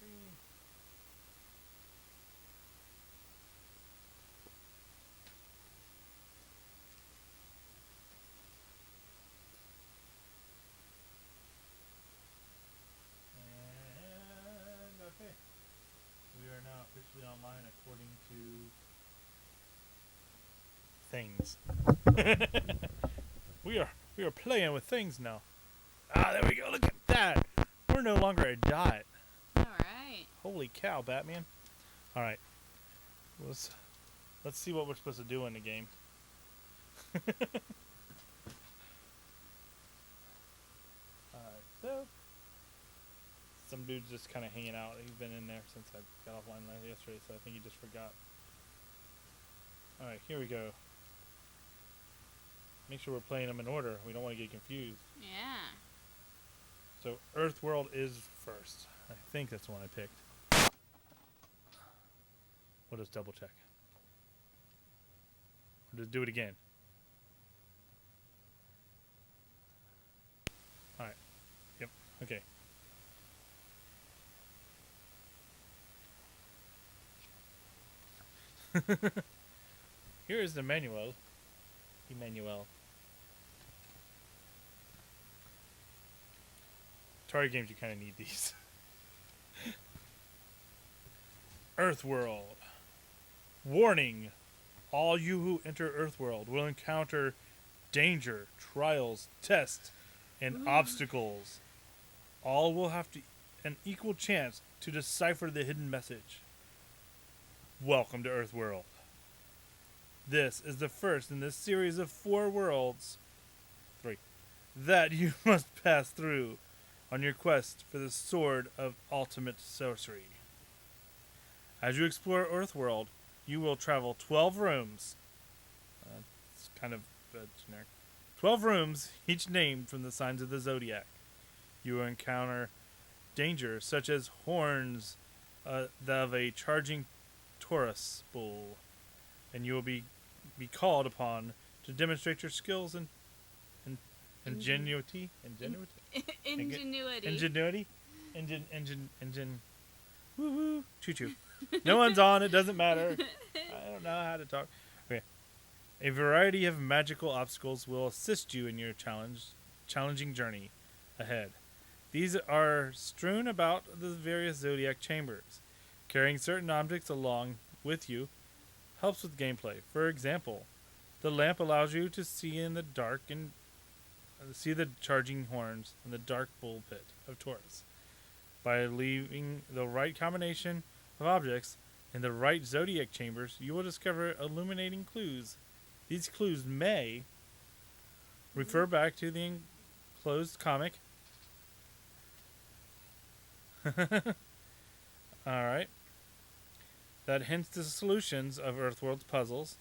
screen. And okay. We are now officially online according to things. we are playing with things now. Ah, there we go. Look at that. We're no longer a dot. All right. Holy cow, Batman. All right. Let's see what we're supposed to do in the game. Alright, so some dude's just kind of hanging out. He's been in there since I got offline yesterday, so I think he just forgot. Alright, here we go. Make sure we're playing them in order. We don't want to get confused. Yeah. So Earthworld is first. I think that's the one I picked. We'll just double check. We'll just do it again. Alright. Yep. Okay. Here is the manual. Emmanuel. Atari games, you kind of need these. Earthworld. Warning. All you who enter Earthworld will encounter danger, trials, tests, and obstacles. All will have an equal chance to decipher the hidden message. Welcome to Earthworld. This is the first in this series of 4 worlds, 3, that you must pass through on your quest for the Sword of Ultimate Sorcery. As you explore Earthworld, you will travel 12 rooms. It's kind of generic. 12 rooms, each named from the signs of the zodiac. You will encounter dangers such as horns of a charging Taurus bull, and you will be called upon to demonstrate your skills and ingenuity. Woo woo. Choo choo. No one's on. It doesn't matter. I don't know how to talk. Okay. A variety of magical obstacles will assist you in your challenging journey ahead. These are strewn about the various zodiac chambers. Carrying certain objects along with you helps with gameplay. For example, the lamp allows you to see in the dark and see the charging horns in the dark bull pit of Taurus. By leaving the right combination of objects in the right zodiac chambers, you will discover illuminating clues. These clues may refer back to the enclosed comic. Alright. That hints the solutions of Earthworld's puzzles.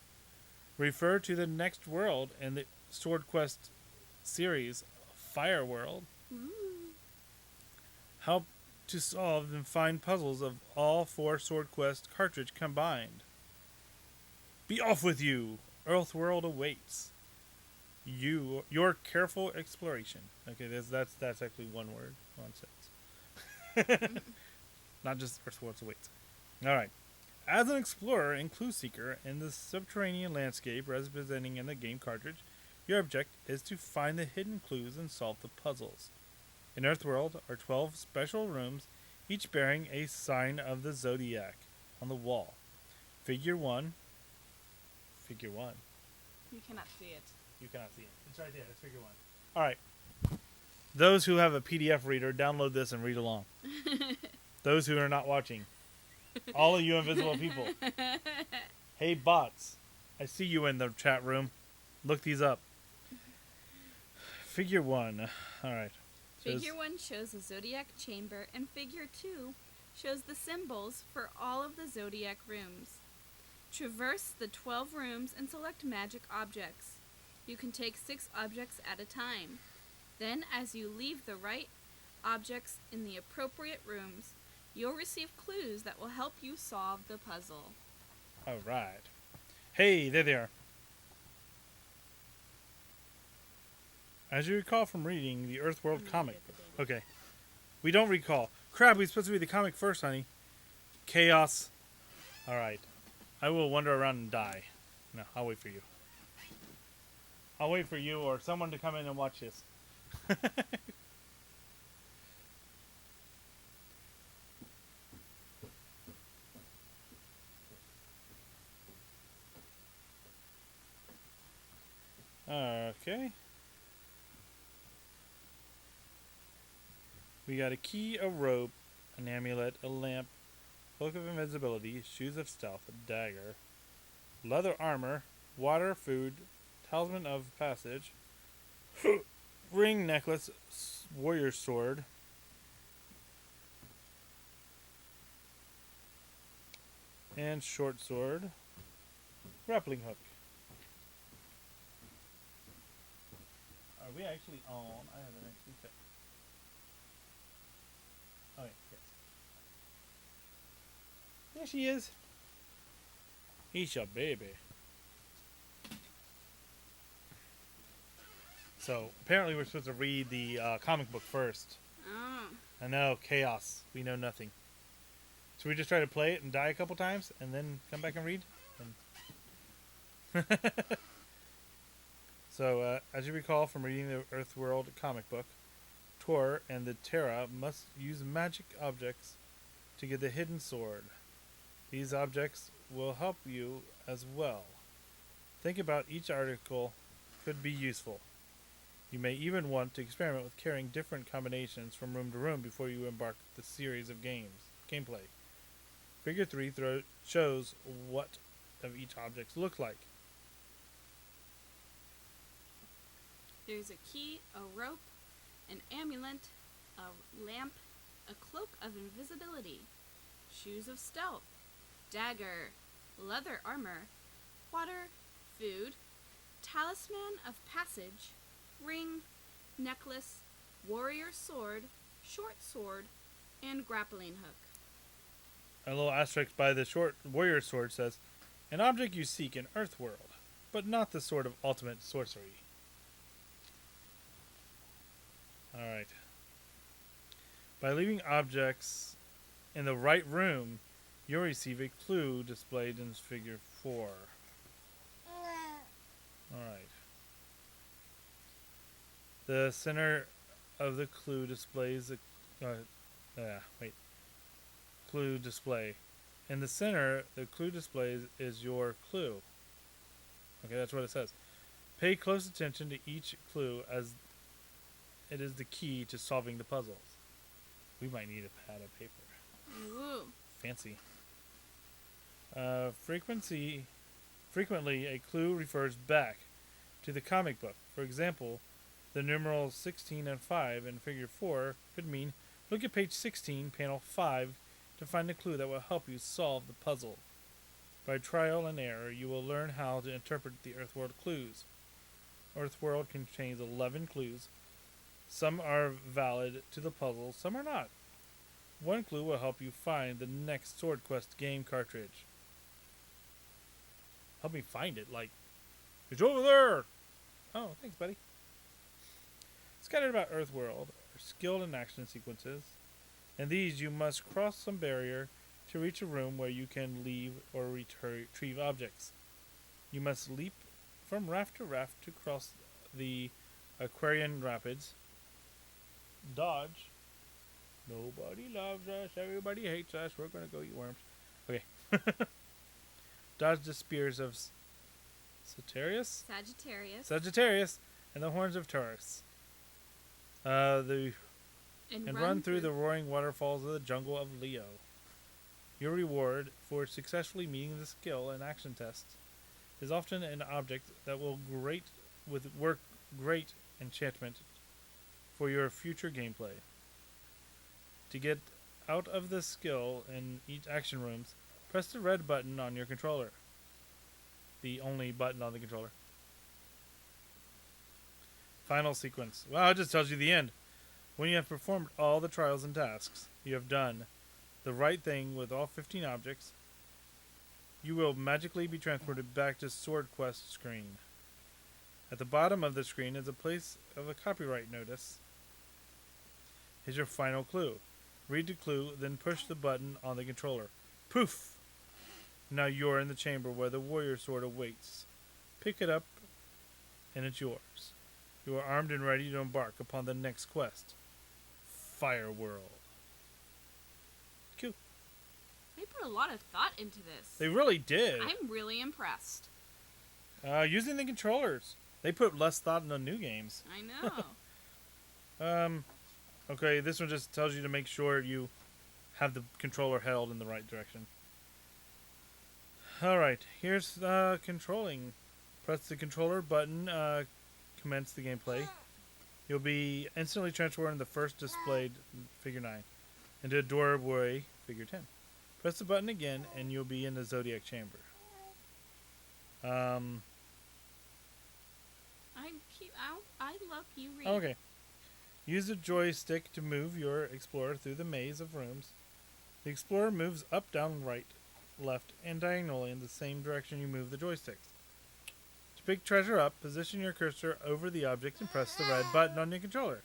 Refer to the next world in the SwordQuest series, Fire World. Help to solve and find puzzles of all 4 SwordQuest cartridge combined. Be off with you! Earthworld awaits. Your careful exploration. Okay, that's actually one word, one sentence. Not just Earthworld awaits. Alright. As an explorer and clue seeker in the subterranean landscape representing in the game cartridge, your object is to find the hidden clues and solve the puzzles. In Earthworld are 12 special rooms, each bearing a sign of the zodiac on the wall. Figure 1. You cannot see it. You cannot see it. It's right there. It's figure 1. Alright. Those who have a PDF reader, download this and read along. Those who are not watching. All of you invisible people. Hey, bots. I see you in the chat room. Look these up. Figure 1. Alright. Figure 1 shows the zodiac chamber, and Figure 2 shows the symbols for all of the zodiac rooms. Traverse the 12 rooms and select magic objects. You can take 6 objects at a time. Then, as you leave the right objects in the appropriate rooms, you'll receive clues that will help you solve the puzzle. Alright. Hey, there they are. As you recall from reading the Earthworld comic. Okay. We don't recall. Crap, we're supposed to read the comic first, honey. Chaos. Alright. I will wander around and die. No, I'll wait for you. I'll wait for you or someone to come in and watch this. Okay. We got a key, a rope, an amulet, a lamp, cloak of invisibility, shoes of stealth, a dagger, leather armor, water, food, talisman of passage, ring, necklace, warrior sword, and short sword, grappling hook. Are we actually on? I haven't actually checked. Oh, yes. There she is. He's your baby. So, apparently we're supposed to read the comic book first. Oh. I know, chaos. We know nothing. So we just try to play it and die a couple times, and then come back and read? So, as you recall from reading the Earthworld comic book, Tor and the Terra must use magic objects to get the hidden sword. These objects will help you as well. Think about each article could be useful. You may even want to experiment with carrying different combinations from room to room before you embark the series of gameplay. Figure 3 shows what of each object looks like. There's a key, a rope, an amulet, a lamp, a cloak of invisibility, shoes of stealth, dagger, leather armor, water, food, talisman of passage, ring, necklace, warrior sword, short sword, and grappling hook. A little asterisk by the short warrior sword says, an object you seek in Earthworld, but not the sword of ultimate sorcery. Alright. By leaving objects in the right room, you'll receive a clue displayed in figure 4. Alright. The center of the clue displays clue display. In the center, the clue displays is your clue. Okay, that's what it says. Pay close attention to each clue as it is the key to solving the puzzles. We might need a pad of paper. Woo. Fancy. Frequently, a clue refers back to the comic book. For example, the numerals 16 and 5 in figure 4 could mean, look at page 16, panel 5, to find a clue that will help you solve the puzzle. By trial and error, you will learn how to interpret the Earthworld clues. Earthworld contains 11 clues. Some are valid to the puzzle, some are not. One clue will help you find the next SwordQuest game cartridge. Help me find it, like, it's over there! Oh, thanks, buddy. Scattered about Earthworld are skill and action sequences. In these, you must cross some barrier to reach a room where you can leave or retrieve objects. You must leap from raft to raft to cross the Aquarian Rapids. Dodge. Nobody loves us. Everybody hates us. We're going to go eat worms. Okay. Dodge the spears of Sagittarius and the horns of Taurus. And run through the roaring waterfalls of the jungle of Leo. Your reward for successfully meeting the skill and action tests is often an object that will work great enchantment for your future gameplay. To get out of the skill in each action rooms, press the red button on your controller. The only button on the controller. Final sequence. Wow, it just tells you the end. When you have performed all the trials and tasks, you have done the right thing with all 15 objects, you will magically be transported back to SwordQuest screen. At the bottom of the screen is a place of a copyright notice. Here's your final clue. Read the clue, then push the button on the controller. Poof! Now you're in the chamber where the warrior sword awaits. Pick it up, and it's yours. You are armed and ready to embark upon the next quest. Fire World. Cool. They put a lot of thought into this. They really did. I'm really impressed. Using the controllers. They put less thought into new games. I know. Okay, this one just tells you to make sure you have the controller held in the right direction. Alright, here's controlling. Press the controller button, commence the gameplay. You'll be instantly transferred in the first displayed figure 9 into a doorway figure 10. Press the button again and you'll be in the Zodiac Chamber. I love you read. Okay. Use the joystick to move your explorer through the maze of rooms. The explorer moves up, down, right, left, and diagonally in the same direction you move the joysticks. To pick treasure up, position your cursor over the object and press the red button on your controller.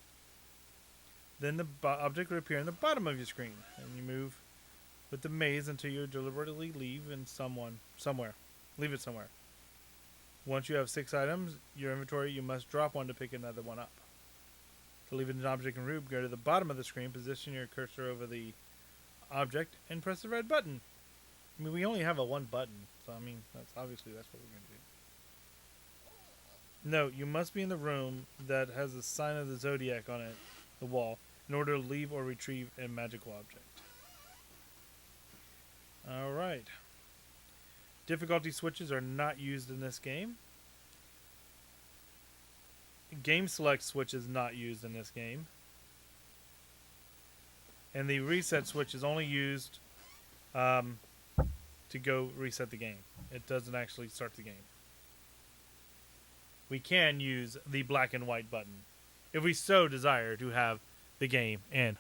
Then the object will appear in the bottom of your screen, and you move with the maze until you deliberately leave it somewhere. Once you have 6 items in your inventory, you must drop one to pick another one up. To leave an object in room, go to the bottom of the screen, position your cursor over the object, and press the red button. I mean, we only have a one button, so I mean, that's what we're going to do. No, you must be in the room that has the sign of the Zodiac on it, the wall, in order to leave or retrieve a magical object. Alright. Difficulty switches are not used in this game. Game select switch is not used in this game. And the reset switch is only used to go reset the game. It doesn't actually start the game. We can use the black and white button if we so desire to have the game in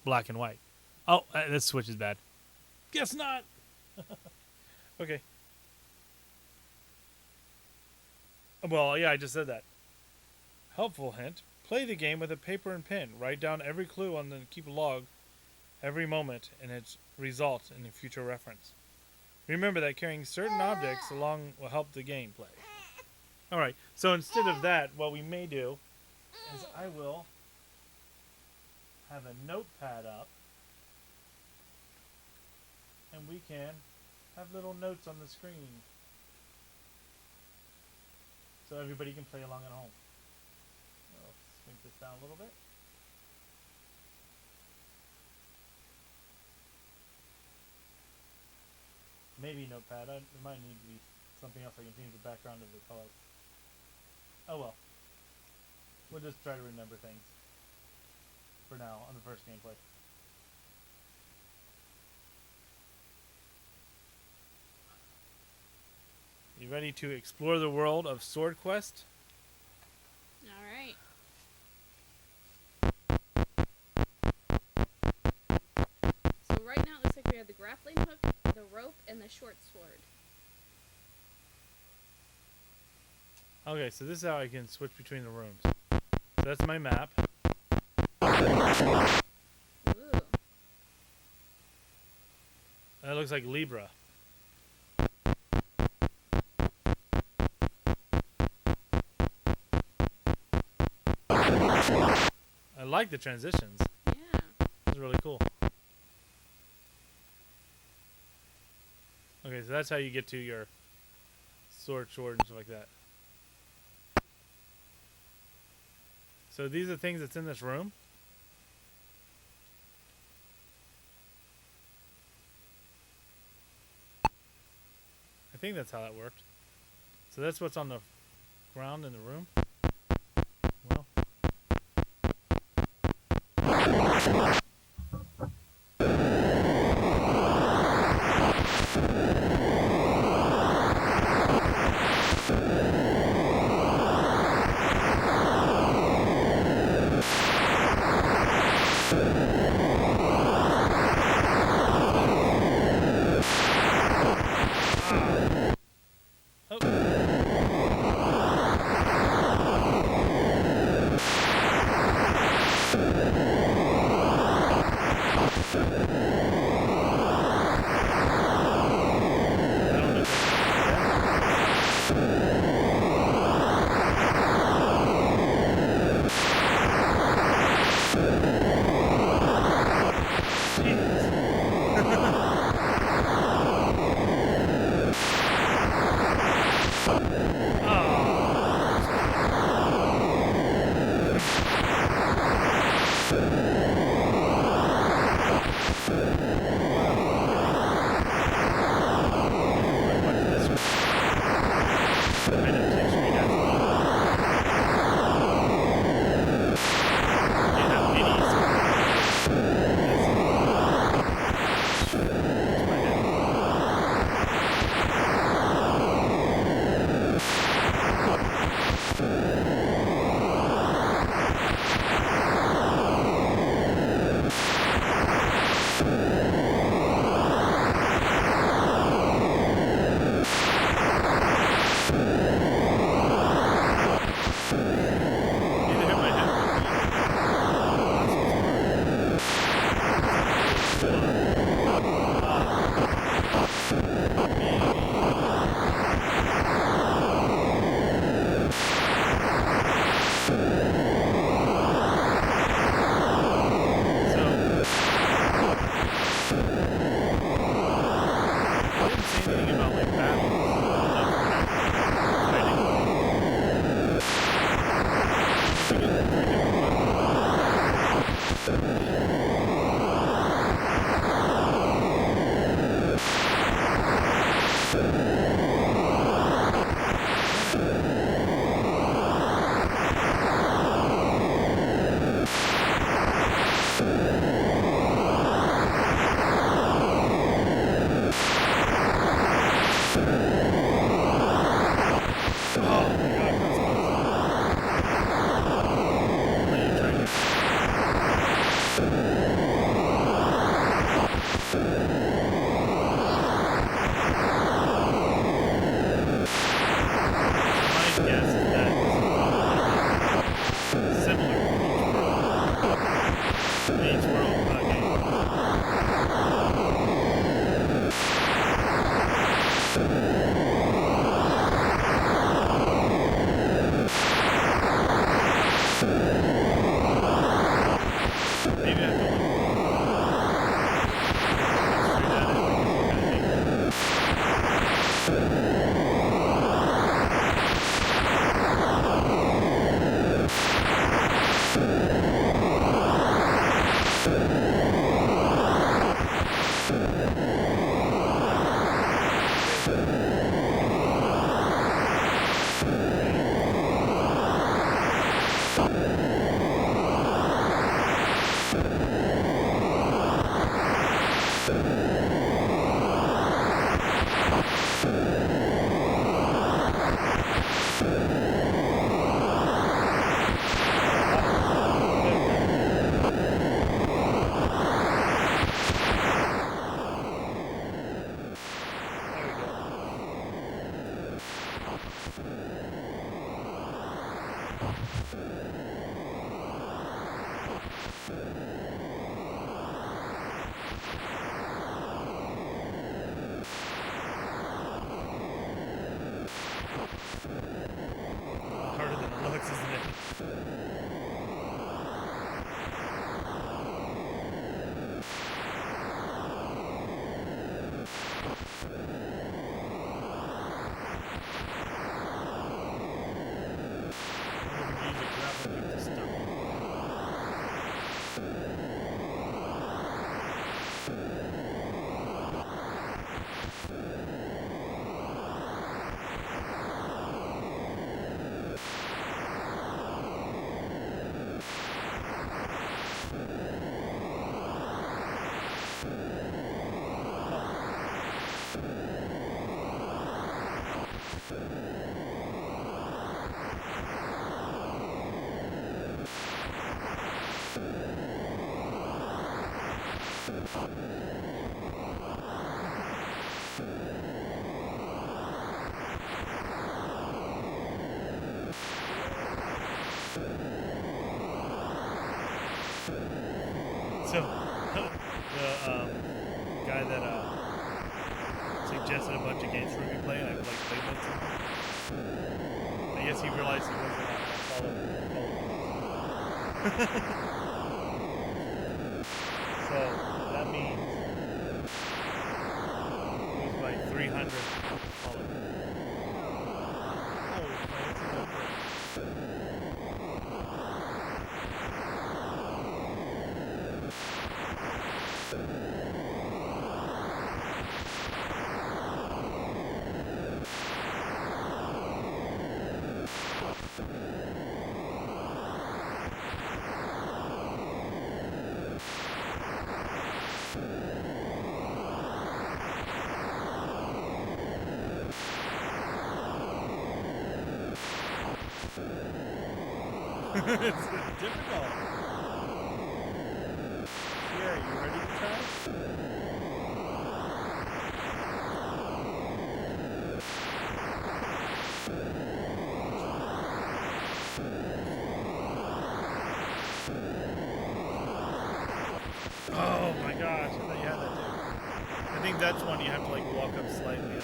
black and white. Oh, this switch is bad. Guess not. Okay. Well, yeah, I just said that. Helpful hint. Play the game with a paper and pen. Write down every clue and then keep a log every moment and its result in a future reference. Remember that carrying certain objects along will help the gameplay. Alright, so instead of that, what we may do is I will have a notepad up and we can have little notes on the screen so everybody can play along at home. I'll shrink this down a little bit. Maybe notepad. There might need to be something else I can change the background of the color. Oh well. We'll just try to remember things for now on the first gameplay. You ready to explore the world of SwordQuest? Alright. So right now it looks like we have the grappling hook, the rope, and the short sword. Okay, so this is how I can switch between the rooms. So that's my map. Ooh. That looks like Libra. I like the transitions. Yeah. It's really cool. Okay, so that's how you get to your sword, and stuff like that. So these are things that's in this room. I think that's how that worked. So that's what's on the ground in the room. Well. So, the guy that suggested a bunch of games for me to play, and I've like played most of them. I guess he realized he wasn't following. So that means it was my 300th follower. Oh, it's a no-brainer. It's difficult. Here, you ready to try? Oh my gosh, I thought you had that too. I think that's one you have to like walk up slightly.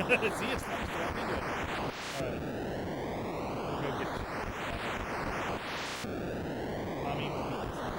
See, it's fun to walk into it. Alright. We'll go get Mommy will beat this up.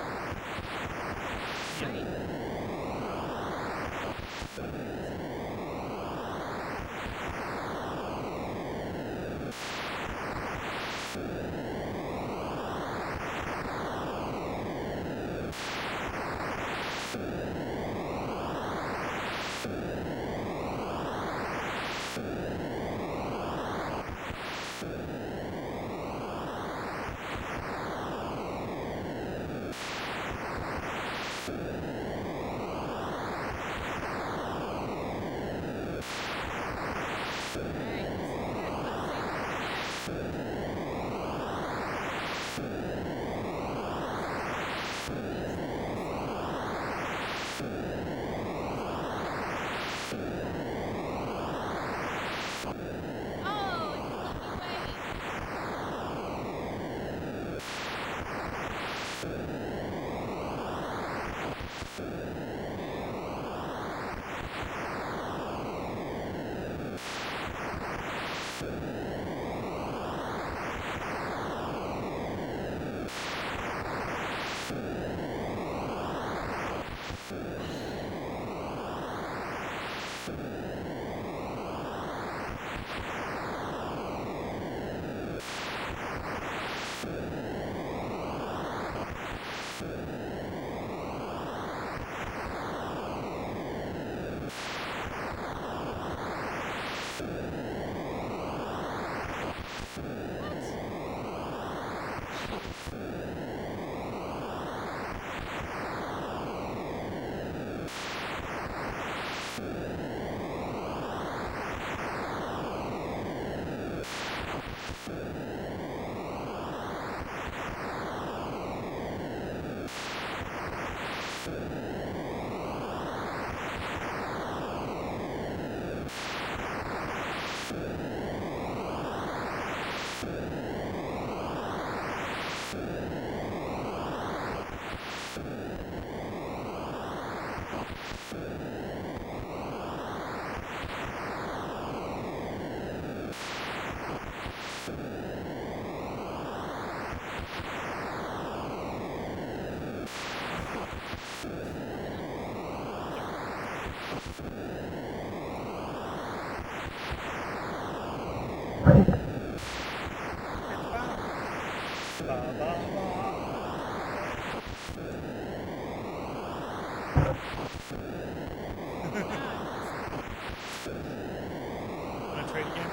Want to trade again?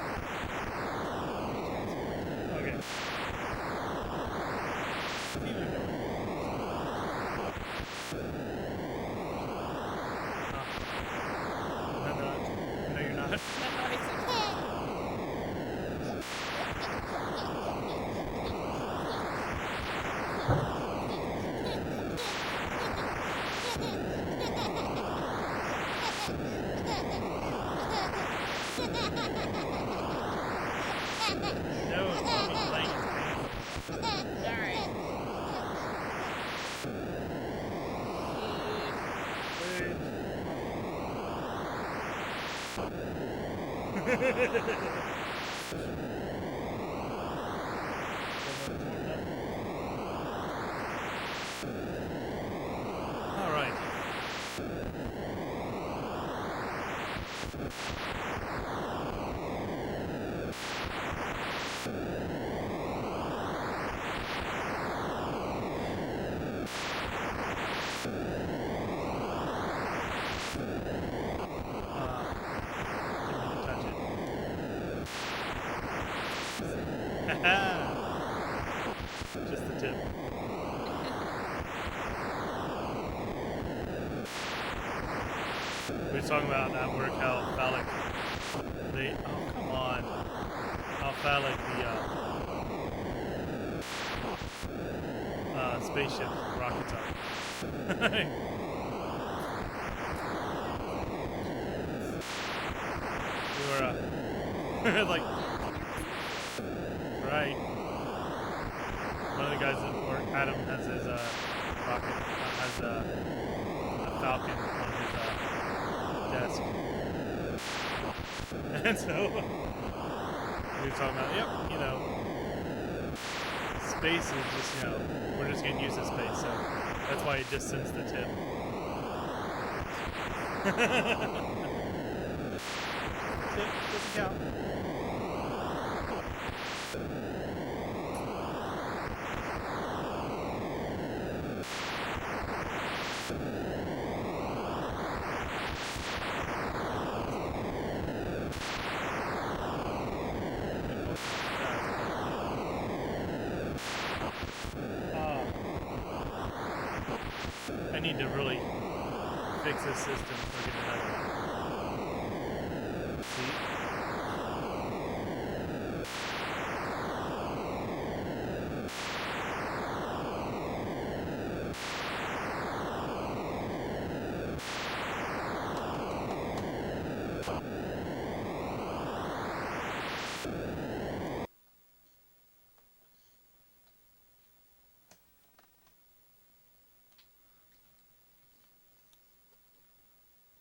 Okay. See what I'm doing. No, you're not. No, mommy playing is Alright. All right. Just the tip. We were talking about at work how phallic they. Oh, come on. How phallic the spaceship rockets are. We were like. Right. One of the guys at work, Adam, has his rocket, has a Falcon on his desk. And so we were talking about, yep, space is just, we're just getting used to space, so that's why it just sends the tip. Tip doesn't count. I need to really fix this system or get another one. See?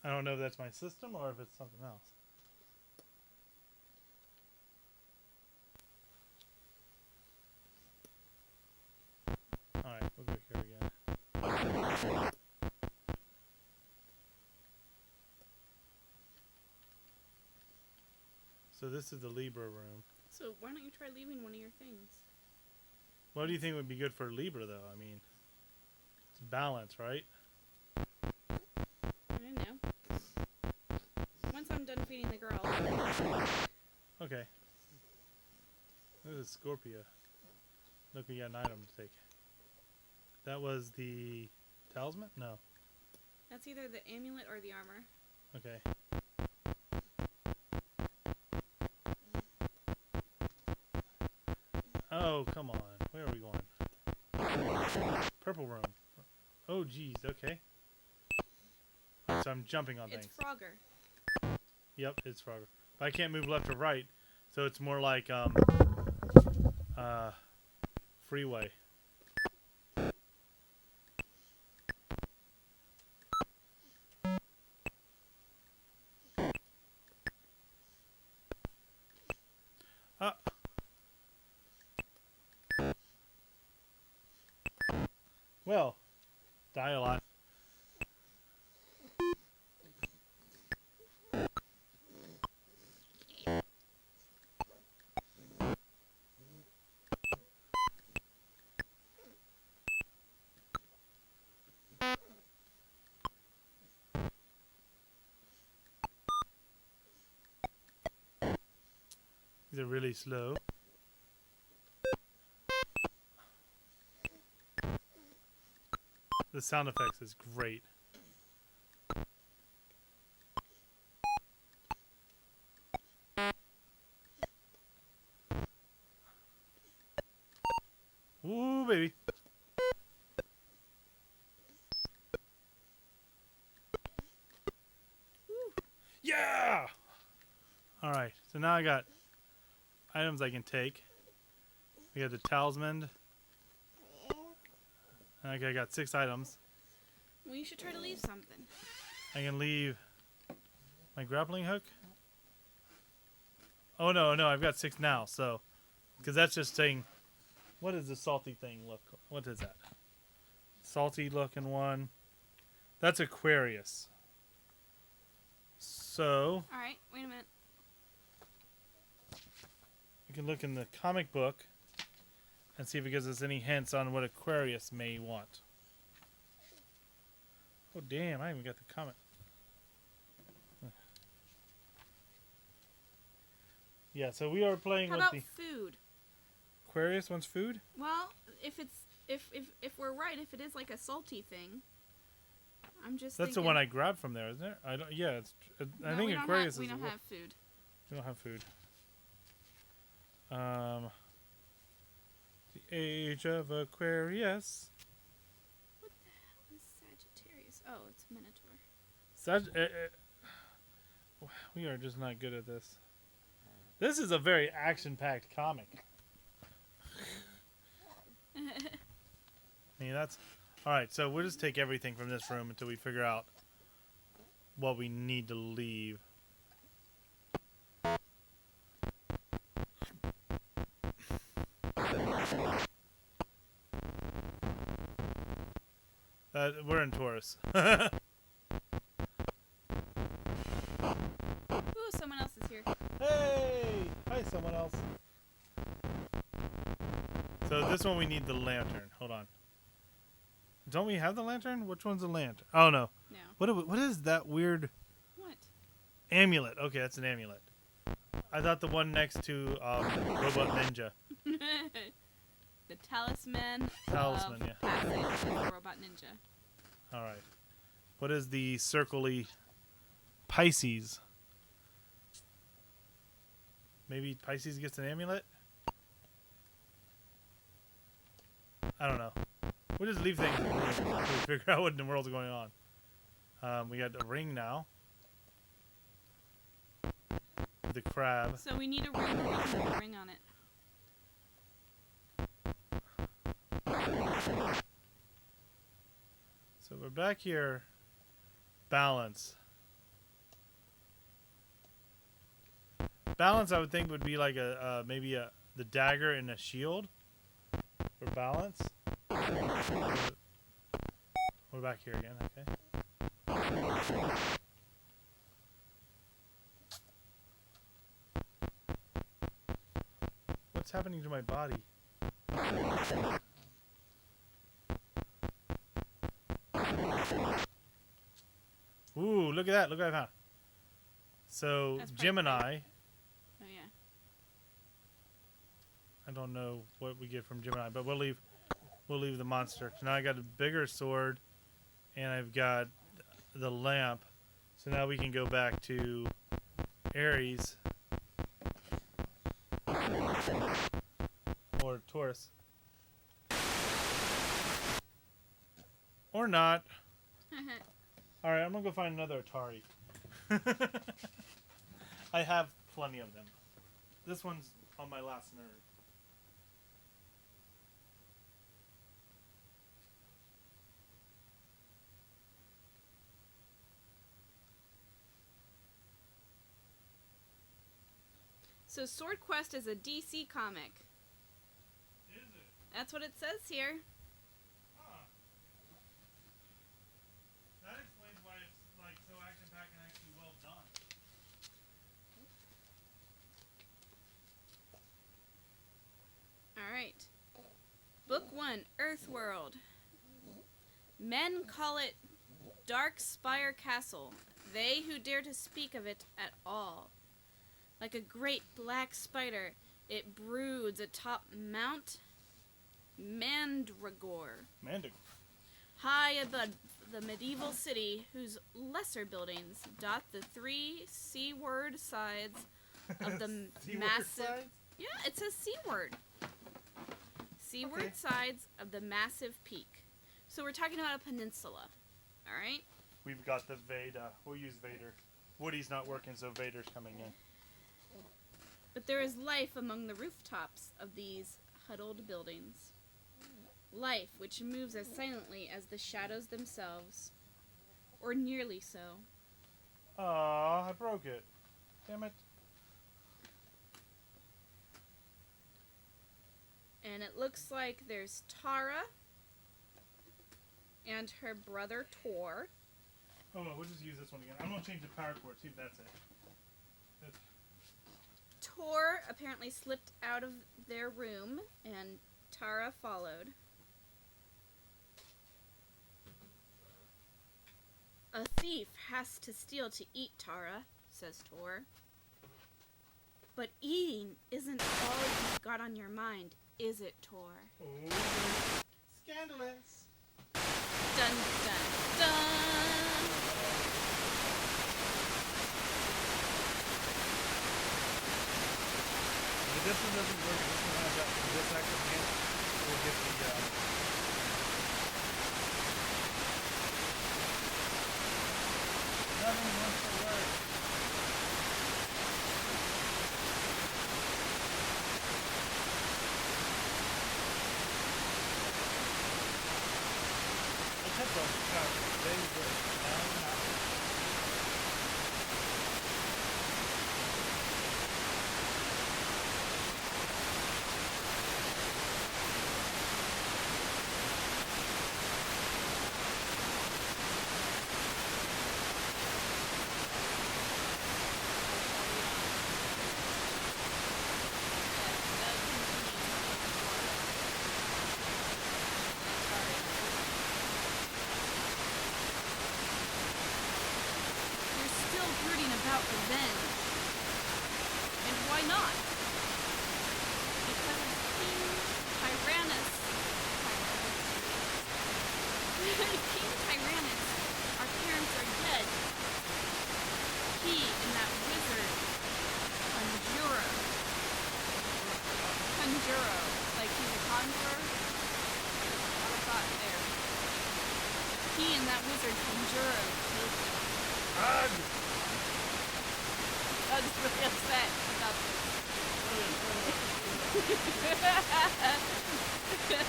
I don't know if that's my system or if it's something else. Alright, we'll go here again. So this is the Libra room. So why don't you try leaving one of your things? What do you think would be good for Libra, though? I mean, it's balance, right? I don't know. Once I'm done feeding the girl. Okay. This is Scorpio. Look, we got an item to take. That was the talisman? No. That's either the amulet or the armor. Okay. Oh, come on. Where are we going? Purple room. Oh, geez. Okay. So I'm jumping on It's things. Frogger. Yep, it's Frogger. But I can't move left or right, so it's more like freeway. Well, die a lot. These are really slow. The sound effects is great. Ooh, baby. Yeah! Alright, so now I got items I can take. We got the talisman. Okay, I got 6 items. Well, you should try to leave something. I can leave my grappling hook. Oh, no, I've got 6 now, so. Because that's just saying. What is the salty thing look? What is that? Salty looking one. That's Aquarius. So. Alright, wait a minute. You can look in the comic book and see if it gives us any hints on what Aquarius may want. Oh, damn, I even got the comic. Yeah, so we are playing How with about the food? Aquarius wants food? Well, if we're right, if it is like a salty thing, I'm just That's the one I grabbed from there, isn't it? I don't. Yeah, I think Aquarius is. We don't have food. We don't have food. The Age of Aquarius. What the hell is Sagittarius? Oh, it's Minotaur. We are just not good at this. This is a very action-packed comic. I mean, that's... Alright, so we'll just take everything from this room until we figure out what we need to leave. We're in Taurus. Ooh, someone else is here. Hey! Hi, someone else. So this one we need the lantern. Hold on. Don't we have the lantern? Which one's the lantern? Oh, no. No. What is that weird... What? Amulet. Okay, that's an amulet. I thought the one next to Robot Ninja. The talisman. Talisman, of yeah. Passage is the Robot Ninja. Alright. What is the circle-y Pisces? Maybe Pisces gets an amulet? I don't know. We'll just leave things until we figure out what in the world's going on. We got a ring now. The crab. So we need a ring where we can put a ring on it. So we're back here. Balance. Balance, I would think, would be like maybe the dagger and a shield for balance. We're back here again. Okay. What's happening to my body? Ooh, look at that. Look what I found. So, That's Gemini. Oh, yeah. I don't know what we get from Gemini, but we'll leave the monster. Now I got a bigger sword, and I've got the lamp. So now we can go back to Aries. Or Taurus. Or not. Alright, I'm gonna go find another Atari. I have plenty of them. This one's on my last nerve. So SwordQuest is a DC comic. Is it? That's what it says here. Huh. That explains why it's like so action-packed and actually well done. Alright. Book 1, Earthworld. Men call it Dark Spire Castle, they who dare to speak of it at all. Like a great black spider, it broods atop Mount Mandragore, high above the medieval city whose lesser buildings dot the three seaward sides of the massive... Sides? Yeah, it says seaward. Seaward Okay. sides of the massive peak. So we're talking about a peninsula, all right? We've got the Veda. We'll use Vader. Woody's not working, so Vader's coming in. But there is life among the rooftops of these huddled buildings. Life which moves as silently as the shadows themselves. Or nearly so. Aw, I broke it. Damn it. And it looks like there's Tara and her brother Tor. Oh, no, we'll just use this one again. I'm going to change the power cord, see if that's it. That's... Tor apparently slipped out of their room, and Tara followed. A thief has to steal to eat, Tara, says Tor. But eating isn't all you've got on your mind, is it, Tor? Oh, scandalous. Dun, dun, dun! If this one doesn't work, this one has that, this active hand, we'll get the, nothing wants to work. The headphones are very good. About revenge. And why not? Because King Tyrannus... King Tyrannus, our parents are dead. He and that wizard, Conjuro, like he's a conjurer? What a thought there. He and that wizard Conjuro killed him. I was really upset about this.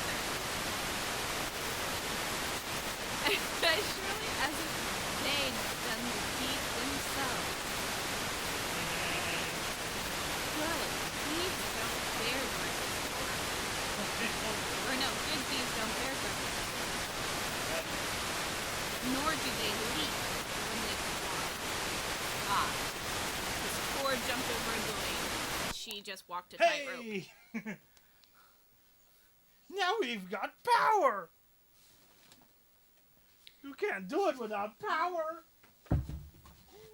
As surely as if they'd done the deed themselves. Well, thieves don't bear grudges. Or no, good thieves don't bear grudges. Nor do they leap when they fly. Ah. Tor jumped over a building. She just walked a tightrope. Hey! Now we've got power! You can't do it without power!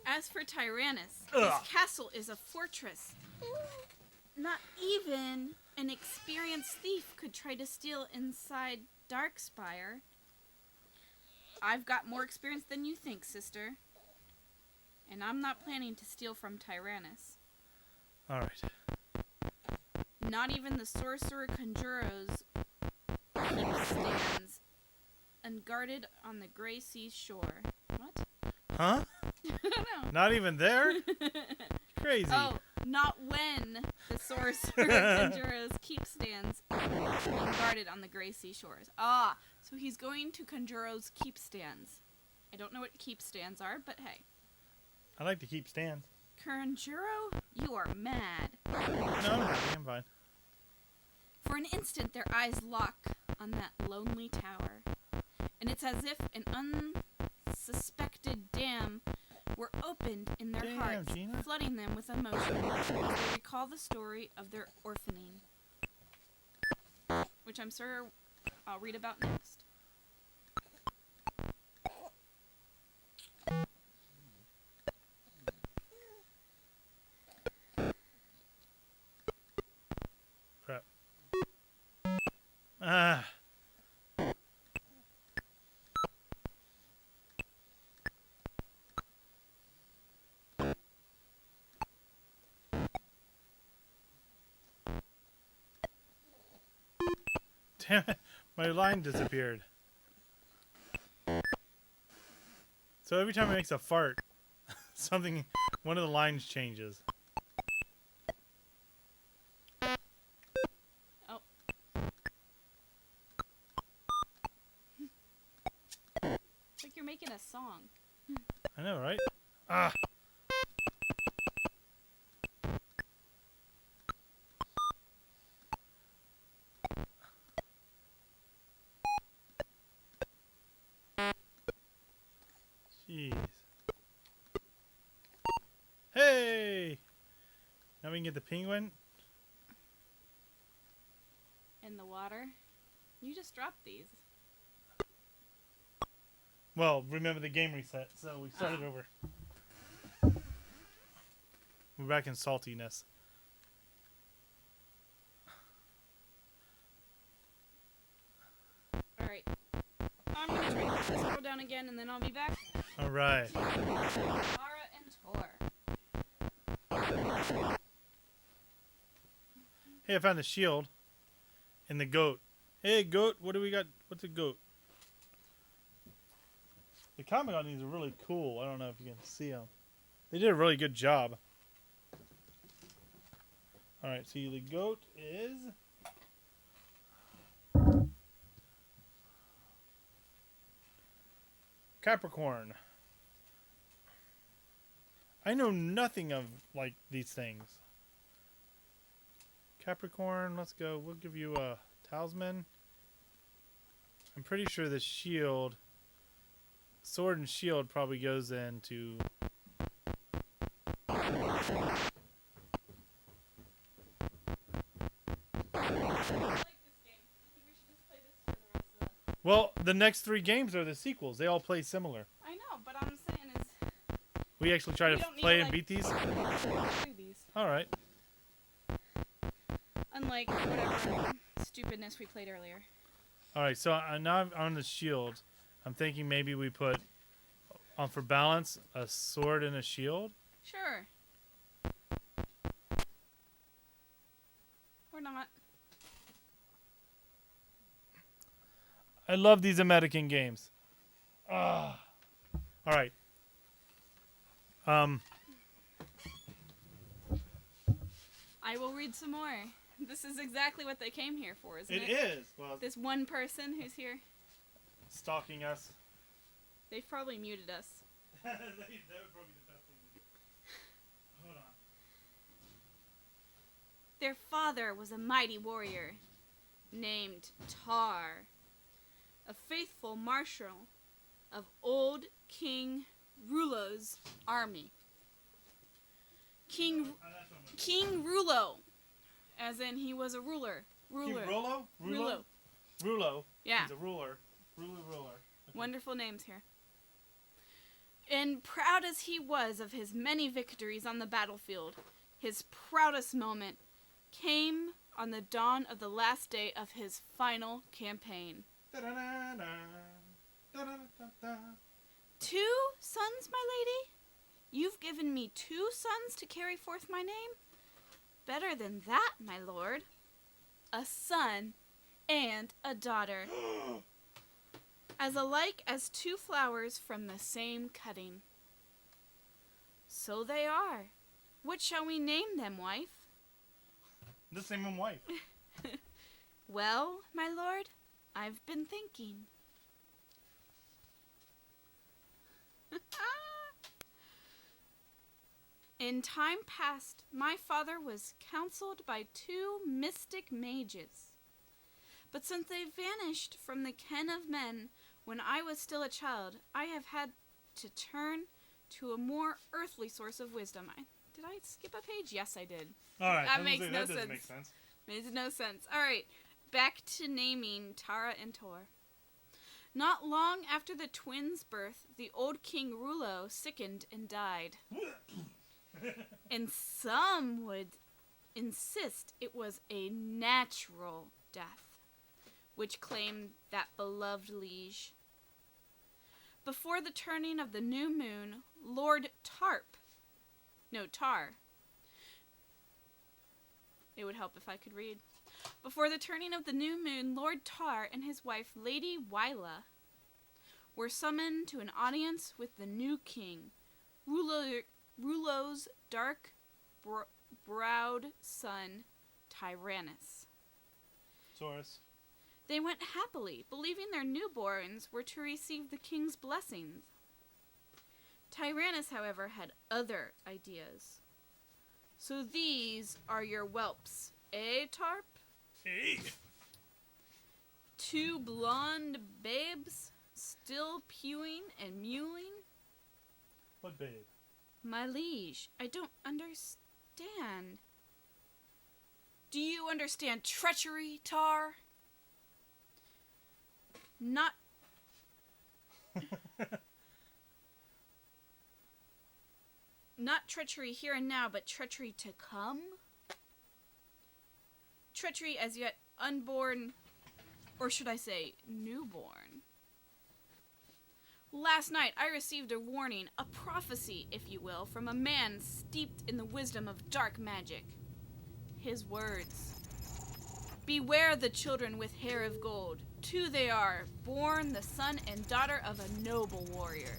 As for Tyrannus, Ugh. his castle is a fortress. Not even an experienced thief could try to steal inside Darkspire. I've got more experience than you think, sister. And I'm not planning to steal from Tyrannus. Alright. Not even the sorcerer Conjuros keep stands unguarded on the Grey Sea shore. What? Huh? I don't know. Not even there? Crazy. Oh, not when the sorcerer Conjuros keep stands unguarded on the Grey Sea shores. Ah, so he's going to Conjuro's keep stands. I don't know what keep stands are, but hey. I like to keep stands. Conjuro, you are mad. No, I'm happy. I'm fine. For an instant, their eyes lock on that lonely tower. And it's as if an unsuspected dam were opened in their Damn, hearts, Gina. flooding them with emotion as they recall the story of their orphaning. Which I'm sure I'll read about next. Damn it. My line disappeared. So every time it makes a fart, one of the lines changes. Oh. It's like you're making a song. I know, right? Ah. Jeez. Hey! Now we can get the penguin. In the water. You just dropped these. Well, remember the game reset, so we started over. We're back in saltiness. Alright. I'm gonna try to put this scroll down again and then I'll be back. Alright. Tara and Tor. Hey, I found the shield. And the goat. Hey, goat, what do we got? What's a goat? The comic on these are really cool. I don't know if you can see them. They did a really good job. Alright, see, the goat is... Capricorn. I know nothing of, like, these things. Capricorn, let's go. We'll give you a talisman. I'm pretty sure the shield, sword and shield probably goes into... Well, the next 3 games are the sequels. They all play similar. I know, but I'm saying is... We actually try to play and beat these? Alright. Unlike whatever stupidness we played earlier. Alright, so now I'm on the shield. I'm thinking maybe we put, for balance, a sword and a shield. Sure. Or not. I love these American games. Alright. I will read some more. This is exactly what they came here for, isn't it? It is. Well, this one person who's here. Stalking us. They've probably muted us. That would probably be the best thing to do. Hold on. Their father was a mighty warrior named Tar, a faithful marshal of old King Rulo's army. King Rulo, as in he was a ruler. King Rulo? Rulo. Rulo. Yeah. He's a ruler. Ruler. Okay. Wonderful names here. And proud as he was of his many victories on the battlefield, his proudest moment came on the dawn of the last day of his final campaign. 2 sons, my lady? You've given me 2 sons to carry forth my name? Better than that, my lord. A son and a daughter. As alike as 2 flowers from the same cutting. So they are. What shall we name them, wife? The same wife. Well, my lord, I've been thinking. In time past, my father was counseled by 2 mystic mages. But since they vanished from the ken of men when I was still a child, I have had to turn to a more earthly source of wisdom. Did I skip a page? Yes, I did. All right. That makes no doesn't sense. make sense. Makes no sense. All right, back to naming Tara and Tor. Not long after the twins' birth, the old King Rulo sickened and died. And some would insist it was a natural death, which claimed that beloved liege. Before the turning of the new moon, Lord Tar. It would help if I could read. Before the turning of the new moon, Lord Tar and his wife, Lady Wyla, were summoned to an audience with the new king, Rulo's dark-browed son, Tyrannus. Saurus. They went happily, believing their newborns were to receive the king's blessings. Tyrannus, however, had other ideas. So these are your whelps, eh, Tarp? Hey! 2 blonde babes, still pewing and mewling? What babe? My liege, I don't understand. Do you understand treachery, Tar? Not treachery here and now, but treachery to come? Treachery as yet unborn, or should I say, newborn. Last night I received a warning, a prophecy, if you will, from a man steeped in the wisdom of dark magic. His words: beware the children with hair of gold. 2 they are, born the son and daughter of a noble warrior.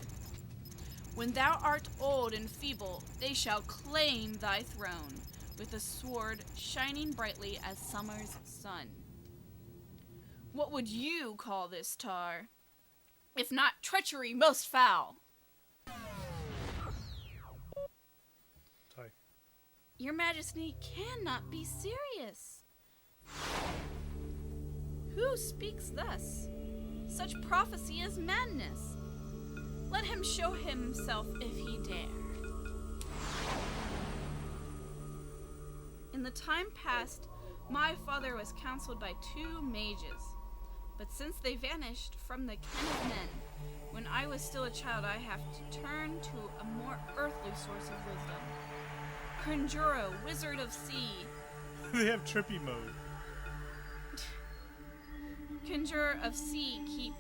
When thou art old and feeble, they shall claim thy throne, with a sword shining brightly as summer's sun. What would you call this, Tar? If not treachery most foul. Sorry. Your Majesty cannot be serious. Who speaks thus? Such prophecy is madness. Let him show himself if he dare. In the time past, my father was counseled by 2 mages, but since they vanished from the ken of men, when I was still a child, I have to turn to a more earthly source of wisdom. Conjuro, wizard of sea. They have trippy mode. Conjurer of sea, keep.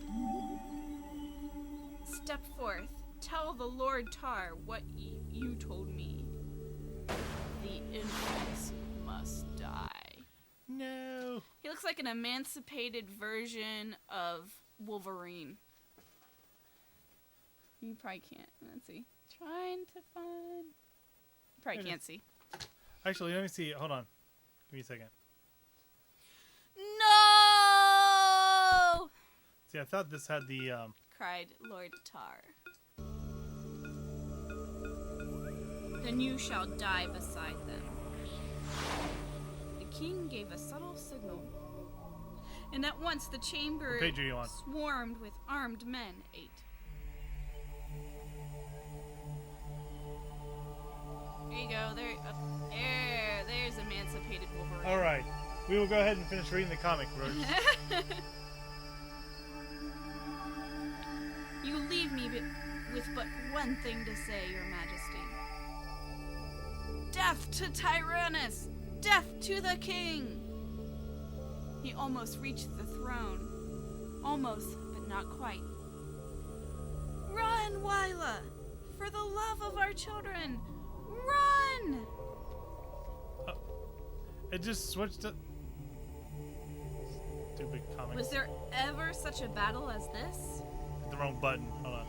Step forth. Tell the Lord Tar what you told me. The infants must die. No. He looks like an emancipated version of Wolverine. You probably can't. Let's see. Trying to find. Probably can't see. Actually, let me see. Hold on. Give me a second. No! See, I thought this had the Cried Lord Tar. Then you shall die beside them. The king gave a subtle signal, and at once the chamber What page are you on? swarmed with armed men. 8. There you go. There's emancipated Wolverine. All right. We will go ahead and finish reading the comic, Roach. You leave me with but one thing to say, Your Majesty. Death to Tyrannus! Death to the king! He almost reached the throne. Almost, but not quite. Run, Wyla! For the love of our children! Run! It just switched to... Stupid comic. Was there ever such a battle as this? Hit the wrong button. Hold on.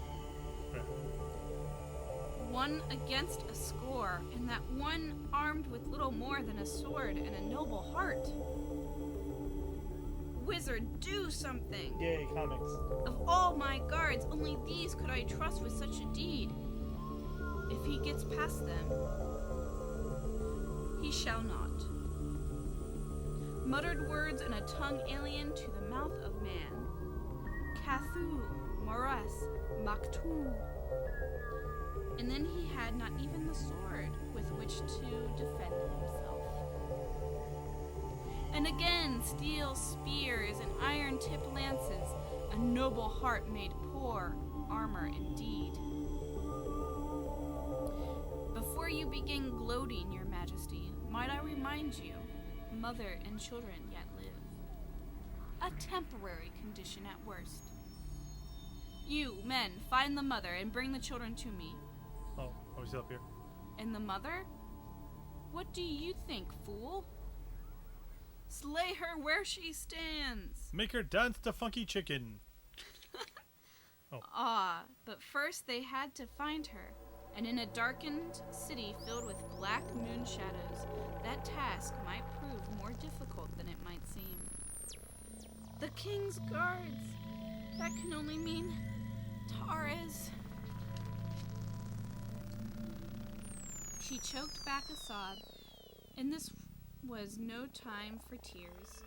One against a score, and that one armed with little more than a sword and a noble heart. Wizard, do something! Yay, comics. Of all my guards, only these could I trust with such a deed. If he gets past them, he shall not. Muttered words in a tongue alien to the mouth of man. Cathu, Moras, Maktu. And then he had not even the sword with which to defend himself. And again, steel spears and iron-tipped lances, a noble heart made poor armor indeed. Before you begin gloating, Your Majesty, might I remind you, mother and children yet live. A temporary condition at worst. You, men, find the mother and bring the children to me. Oh, are we still up here? And the mother? What do you think, fool? Slay her where she stands. Make her dance to Funky Chicken. But first they had to find her. And in a darkened city filled with black moon shadows, that task might prove more difficult than it might seem. The king's guards. That can only mean Tares. She choked back a sob, and this was no time for tears.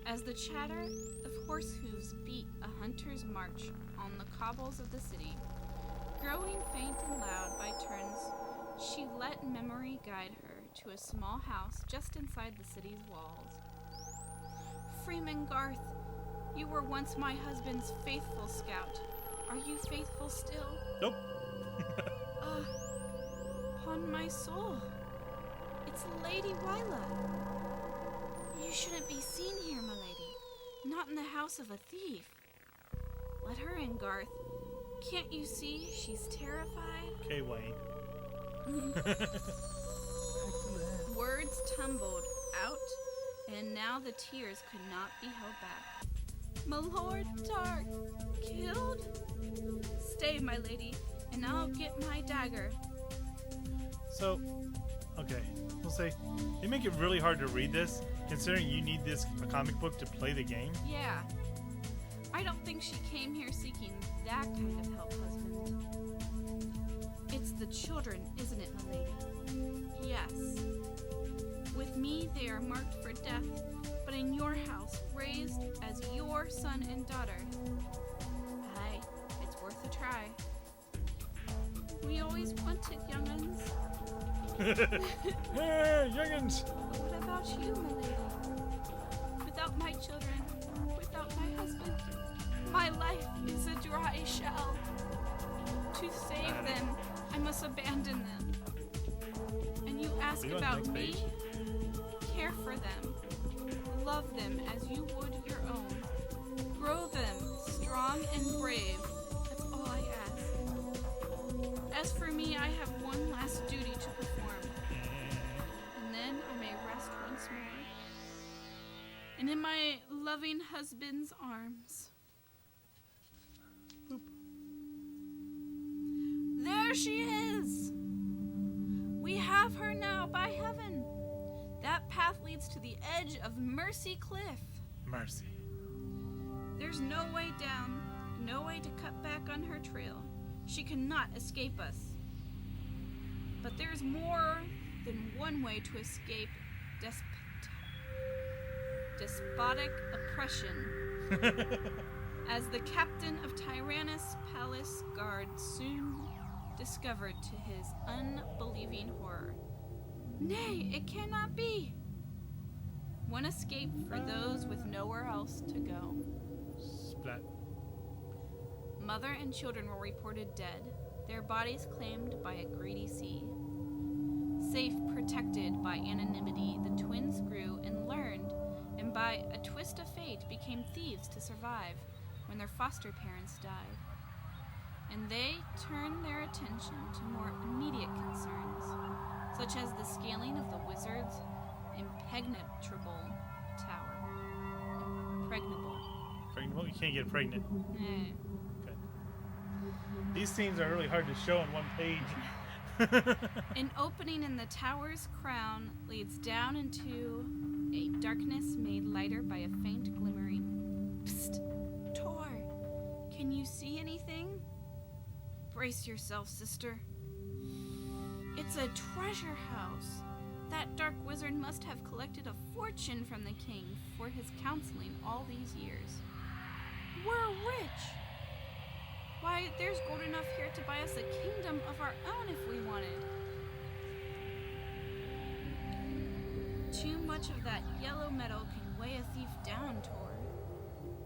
As the chatter of horse hooves beat a hunter's march on the cobbles of the city, growing faint and loud by turns, she let memory guide her to a small house just inside the city's walls. Freeman Garth, you were once my husband's faithful scout. Are you faithful still? Nope. Upon my soul, it's Lady Wyla. You shouldn't be seen here, my lady. Not in the house of a thief. Let her in, Garth. Can't you see she's terrified? Okay, Wayne. Words tumbled out, and now the tears could not be held back. My Lord Dark, killed? Stay, my lady, and I'll get my dagger. So, okay, we'll say they make it really hard to read this, considering you need a comic book to play the game. Yeah. I don't think she came here seeking that kind of help, husband. It's the children, isn't it, my lady? Yes. With me, they are marked for death, but in your house, raised as your son and daughter. Aye, it's worth a try. We always wanted young'uns. Hey, young'uns! What about you, my lady? Without my children, without my husband, my life is a dry shell. To save them, I must abandon them. And you ask about me? Care for them. Love them as you would your own. Grow them strong and brave. That's all I ask. As for me, I have one last duty to perform. And then I may rest once more. And in my loving husband's arms. Boop. There she is! We have her now, by heaven! That path leads to the edge of Mercy Cliff. Mercy. There's no way down, no way to cut back on her trail. She cannot escape us. But there's more than one way to escape despotic oppression. As the captain of Tyrannus Palace Guard soon discovered to his unbelieving horror. Nay, it cannot be! One escape for those with nowhere else to go. Splat. Mother and children were reported dead, their bodies claimed by a greedy sea. Safe, protected by anonymity, the twins grew and learned, and by a twist of fate became thieves to survive when their foster parents died. And they turned their attention to more immediate concerns, such as the scaling of the wizard's impenetrable tower. Impregnable. Pregnant? You can't get pregnant. Eh. Okay. These scenes are really hard to show on one page. An opening in the tower's crown leads down into a darkness made lighter by a faint glimmering. Psst! Tor! Can you see anything? Brace yourself, sister. It's a treasure house. That dark wizard must have collected a fortune from the king for his counseling all these years. We're rich! Why, there's gold enough here to buy us a kingdom of our own if we wanted. Too much of that yellow metal can weigh a thief down, Tor.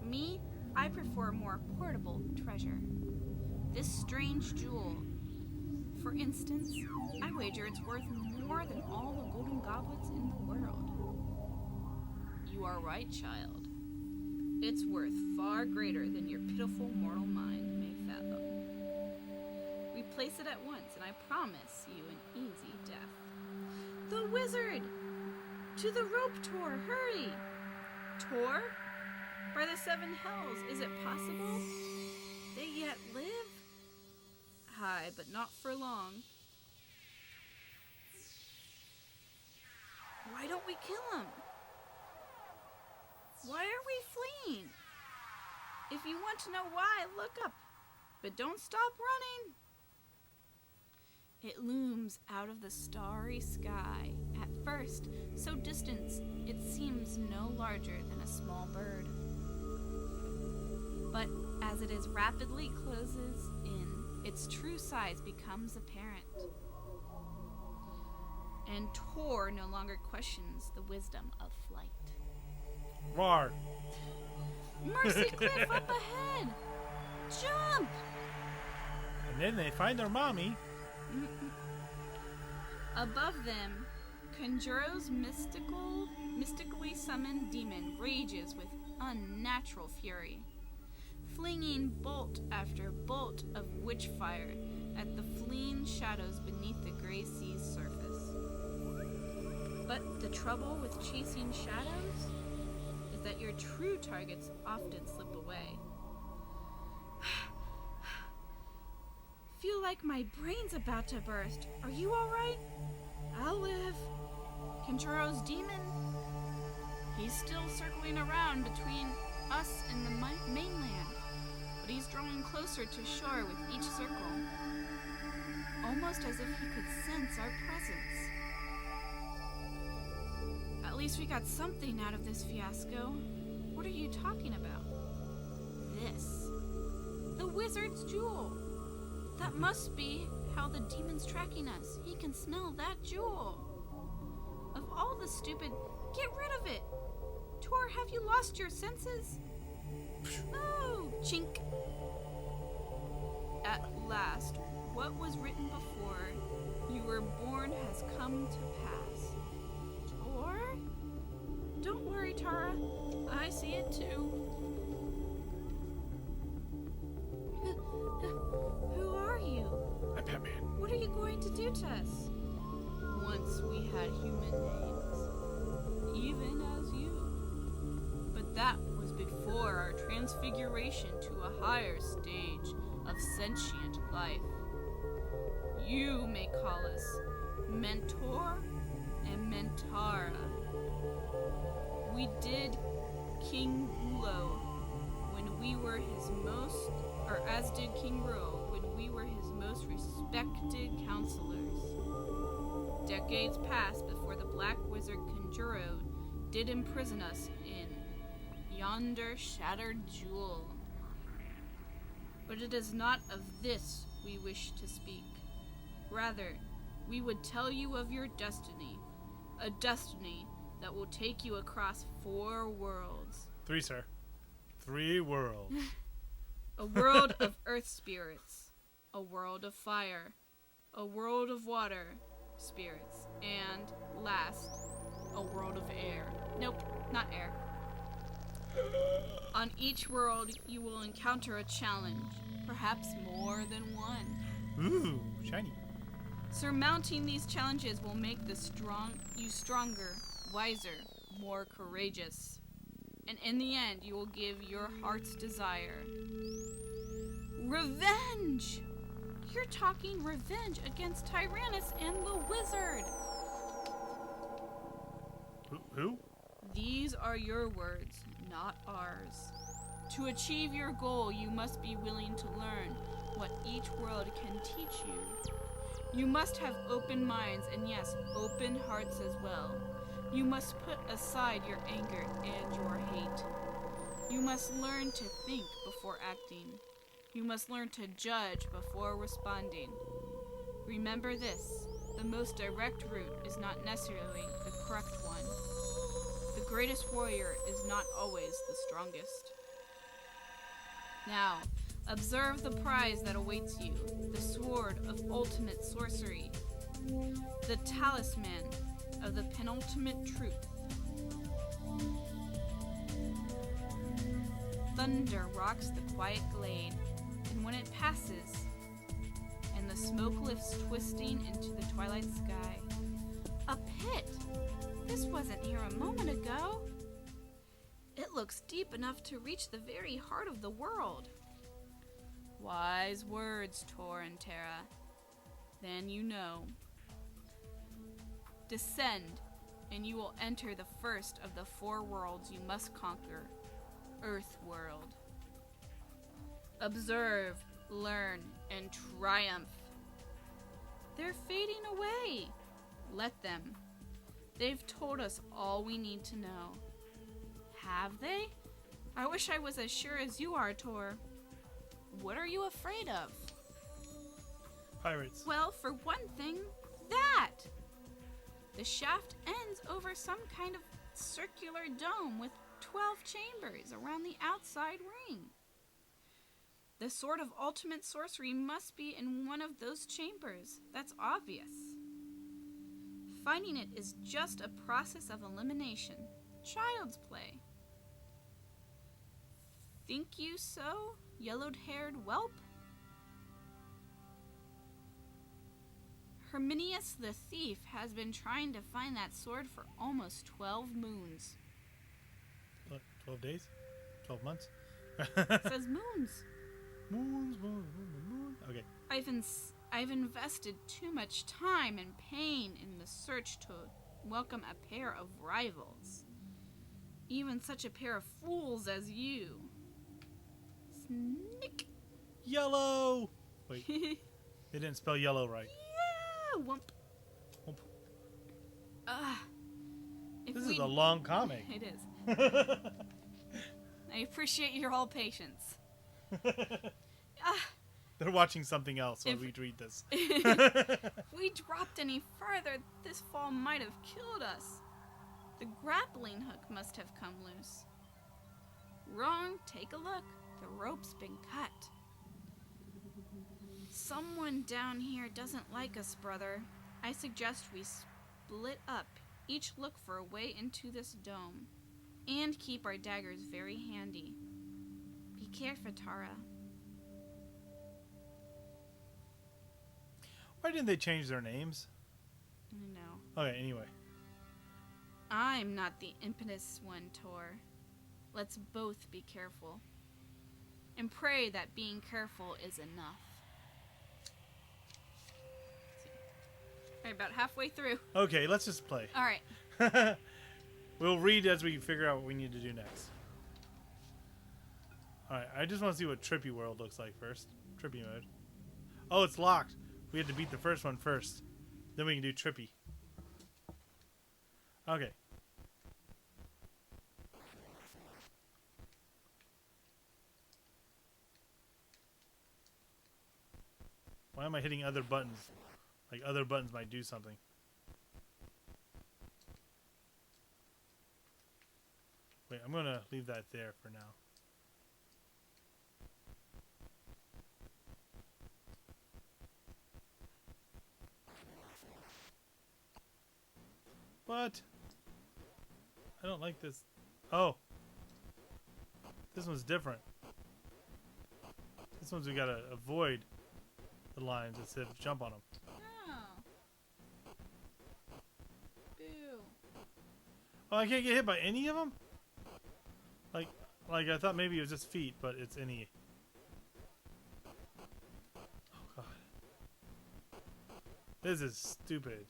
Me, I prefer a more portable treasure. This strange jewel, for instance, I wager it's worth more than all the golden goblets in the world. You are right, child. It's worth far greater than your pitiful mortal mind may fathom. Replace it at once, and I promise you an easy death. The wizard! To the rope, Tor, hurry! Tor? By the seven hells, is it possible? They yet live? Aye, but not for long. Why don't we kill him? Why are we fleeing? If you want to know why, look up, but don't stop running. It looms out of the starry sky, at first so distant it seems no larger than a small bird. But as it is rapidly closes in, its true size becomes apparent. And Tor no longer questions the wisdom of flight. Roar! Mercy cliff up ahead! Jump! And then they find their mommy. Above them, Conjuro's mystically summoned demon rages with unnatural fury, flinging bolt after bolt of witchfire at the fleeing shadows beneath the gray sea's surface. But the trouble with chasing shadows is that your true targets often slip away. Feel like my brain's about to burst. Are you alright? I'll live. Conjuro's demon? He's still circling around between us and the mainland, but he's drawing closer to shore with each circle, almost as if he could sense our presence. At least we got something out of this fiasco. What are you talking about? This. The wizard's jewel. That must be how the demon's tracking us. He can smell that jewel. Of all the stupid... Get rid of it! Tor, have you lost your senses? No! Chink! At last, what was written before you were born has come to pass. Tor? Don't worry, Tara. I see it too. Who are you? I'm Batman. What are you going to do to us? Once we had human names, even as you. But that was before our transfiguration to a higher stage of sentient life. You may call us Mentor and Mentara. We did King Ulo when we were his most, or as did King Ro when we were his most respected counselors. Decades passed before the black wizard Conjuro did imprison us in yonder shattered jewel. But it is not of this we wish to speak. Rather, we would tell you of your destiny, a destiny that will take you across 4 worlds. 3, sir. 3 worlds. A world of earth spirits, a world of fire, a world of water spirits, and, last, a world of air. Nope, not air. On each world, you will encounter a challenge, perhaps more than one. Ooh, shiny. Surmounting these challenges will make you stronger, wiser, more courageous. And in the end, you will give your heart's desire. Revenge! You're talking revenge against Tyrannus and the wizard. Who? These are your words, not ours. To achieve your goal, you must be willing to learn what each world can teach you. You must have open minds and yes, open hearts as well. You must put aside your anger and your hate. You must learn to think before acting. You must learn to judge before responding. Remember this, the most direct route is not necessarily the correct one. The greatest warrior is not always the strongest. Now, observe the prize that awaits you, the sword of ultimate sorcery, the talisman of the penultimate truth. Thunder rocks the quiet glade, and when it passes, and the smoke lifts twisting into the twilight sky, a pit, This wasn't here a moment ago. It looks deep enough to reach the very heart of the world. Wise words, Tor and Terra. Then you know. Descend, and you will enter the first of the 4 worlds you must conquer, Earth World. Observe, learn, and triumph. They're fading away. Let them. They've told us all we need to know. Have they? I wish I was as sure as you are, Tor. What are you afraid of? Pirates. Well, for one thing, that! The shaft ends over some kind of circular dome with 12 chambers around the outside ring. The sword of ultimate sorcery must be in one of those chambers. That's obvious. Finding it is just a process of elimination. Child's play. Think you so, yellow-haired whelp? Herminius the thief has been trying to find that sword for almost 12 moons. What, 12 days? 12 months? It says moons. Moons. Okay. I've invested too much time and pain in the search to welcome a pair of rivals. Even such a pair of fools as you. Snick. Yellow! Wait, they didn't spell yellow right. Yeah, wump. Wump. This is a long comic. It is. I appreciate your all patience. They're watching something else while we read this. If we dropped any further, this fall might have killed us. The grappling hook must have come loose. Wrong, take a look. The rope's been cut. Someone down here doesn't like us, brother. I suggest we split up, each look for a way into this dome, and keep our daggers very handy. Be careful, Tara. Why didn't they change their names? No. Okay, anyway. I'm not the impetus one, Tor. Let's both be careful. And pray that being careful is enough. Alright, about halfway through. Okay, let's just play. Alright. We'll read as we figure out what we need to do next. Alright, I just want to see what Trippy World looks like first. Trippy mode. Oh, it's locked. We had to beat the first one first. Then we can do Trippy. Okay. Why am I hitting other buttons? Like other buttons might do something. Wait, I'm going to leave that there for now. What? I don't like this. Oh. This one's different. This one's we gotta avoid the lines instead of jump on them. Oh. Boo. Oh, I can't get hit by any of them? Like I thought maybe it was just feet, but it's any. Oh, God. This is stupid.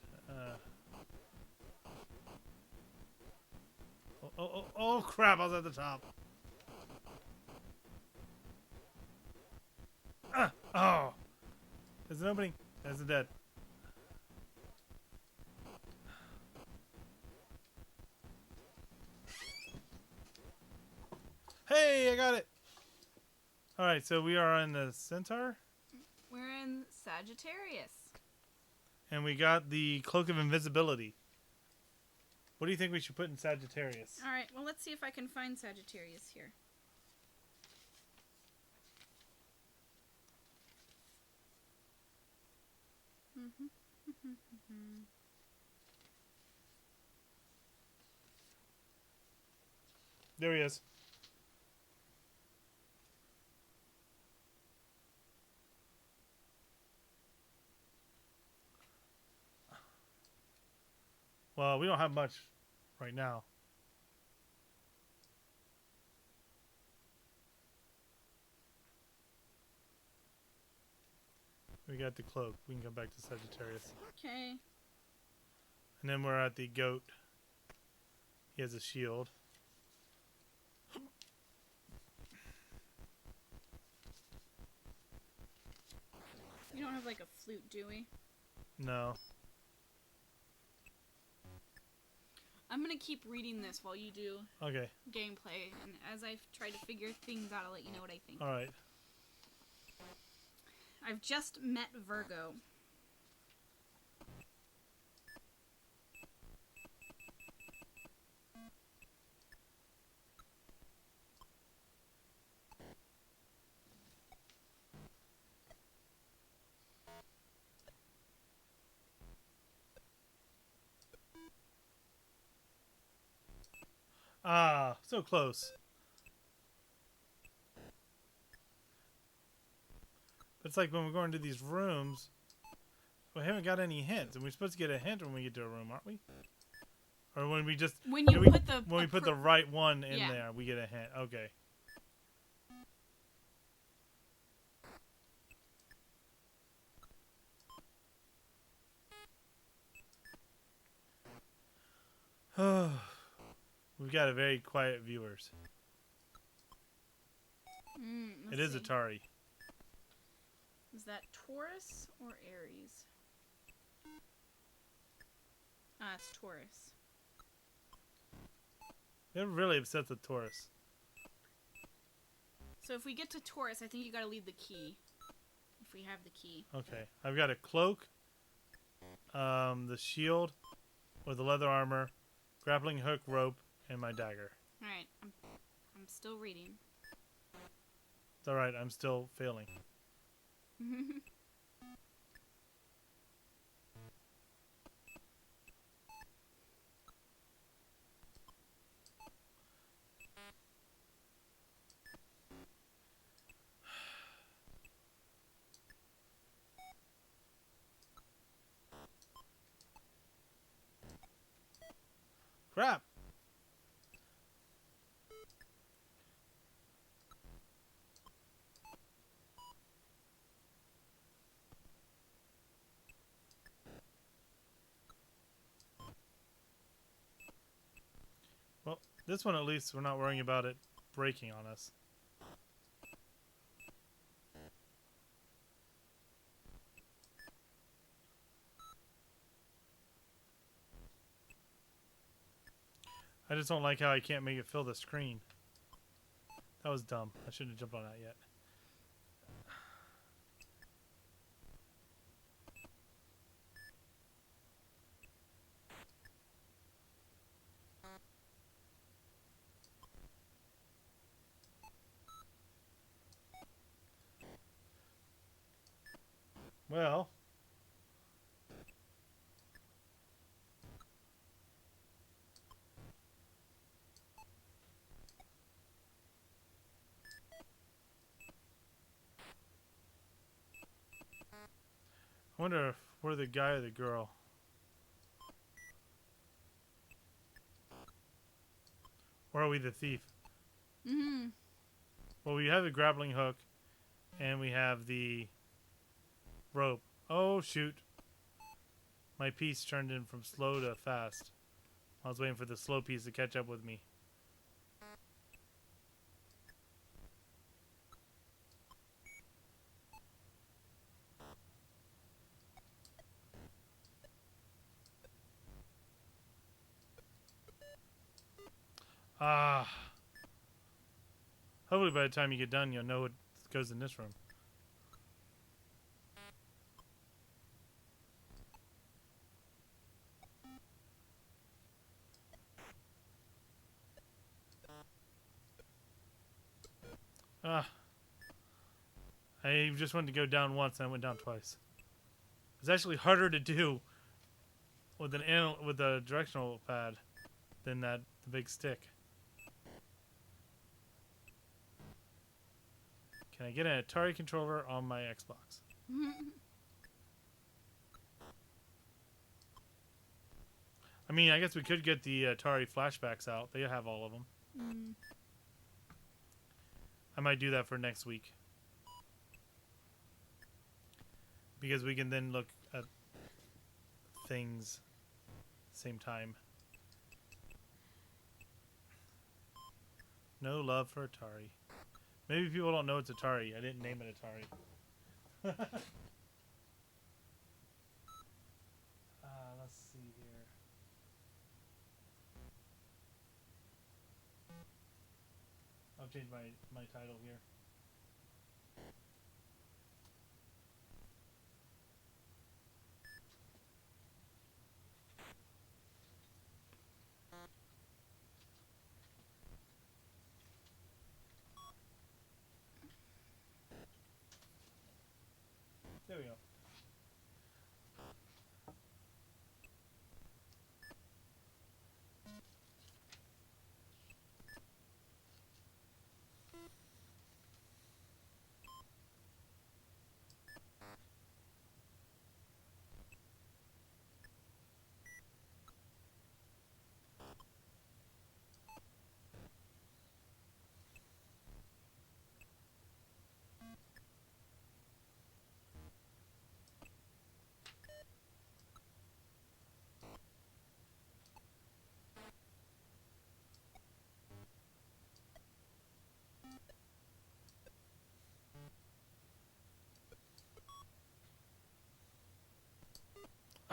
Oh, crap, I was at the top. Oh. There's an opening. There's a dead. Hey, I got it. Alright, so we are on the Centaur. We're in Sagittarius. And we got the Cloak of Invisibility. What do you think we should put in Sagittarius? Alright, well, let's see if I can find Sagittarius here. There he is. Well, we don't have much right now. We got the cloak. We can go back to Sagittarius. Okay. And then we're at the goat. He has a shield. You don't have like a flute, do we? No. I'm gonna keep reading this while you do Okay. gameplay, and as I try to figure things out, I'll let you know what I think. Alright. I've just met Virgo. Ah, so close. But it's like when we're going to these rooms, we haven't got any hints, and we're supposed to get a hint when we get to a room, aren't we? Or when we just When you put the when we put the right one in Yeah. there, we get a hint. Okay. We've got a very quiet viewers. It is Atari. Is that Taurus or Aries? Ah, it's Taurus. They're really upset with Taurus. So if we get to Taurus, I think you gotta leave the key. If we have the key. Okay. I've got a cloak, the shield, or the leather armor, grappling hook, rope, and my dagger. Alright, I'm still reading. It's alright, I'm still failing. Crap! Well, this one at least we're not worrying about it breaking on us. I just don't like how I can't make it fill the screen. That was dumb. I shouldn't have jumped on that yet. Well, I wonder if we're the guy or the girl. Or are we the thief? Well, we have the grappling hook, and we have the rope. Oh, shoot. My piece turned in from slow to fast. I was waiting for the slow piece to catch up with me. Ah. Hopefully by the time you get done, you'll know what goes in this room. Ah. I just wanted to go down once and I went down twice. It's actually harder to do with a directional pad than the big stick. Can I get an Atari controller on my Xbox? I mean, I guess we could get the Atari flashbacks out. They have all of them. Mm. I might do that for next week. Because we can then look at things same time. No love for Atari. Maybe people don't know it's Atari. I didn't name it Atari. Let's see here. I'll change my title here. There we go.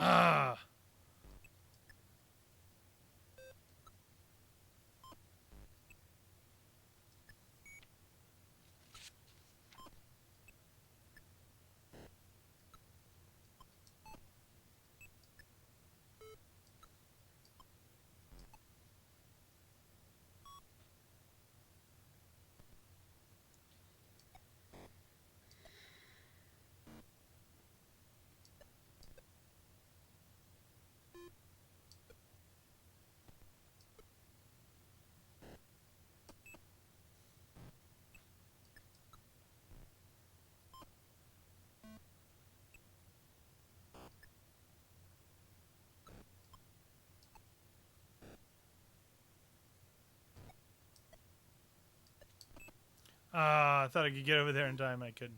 Ah! I thought I could get over there in time. I could.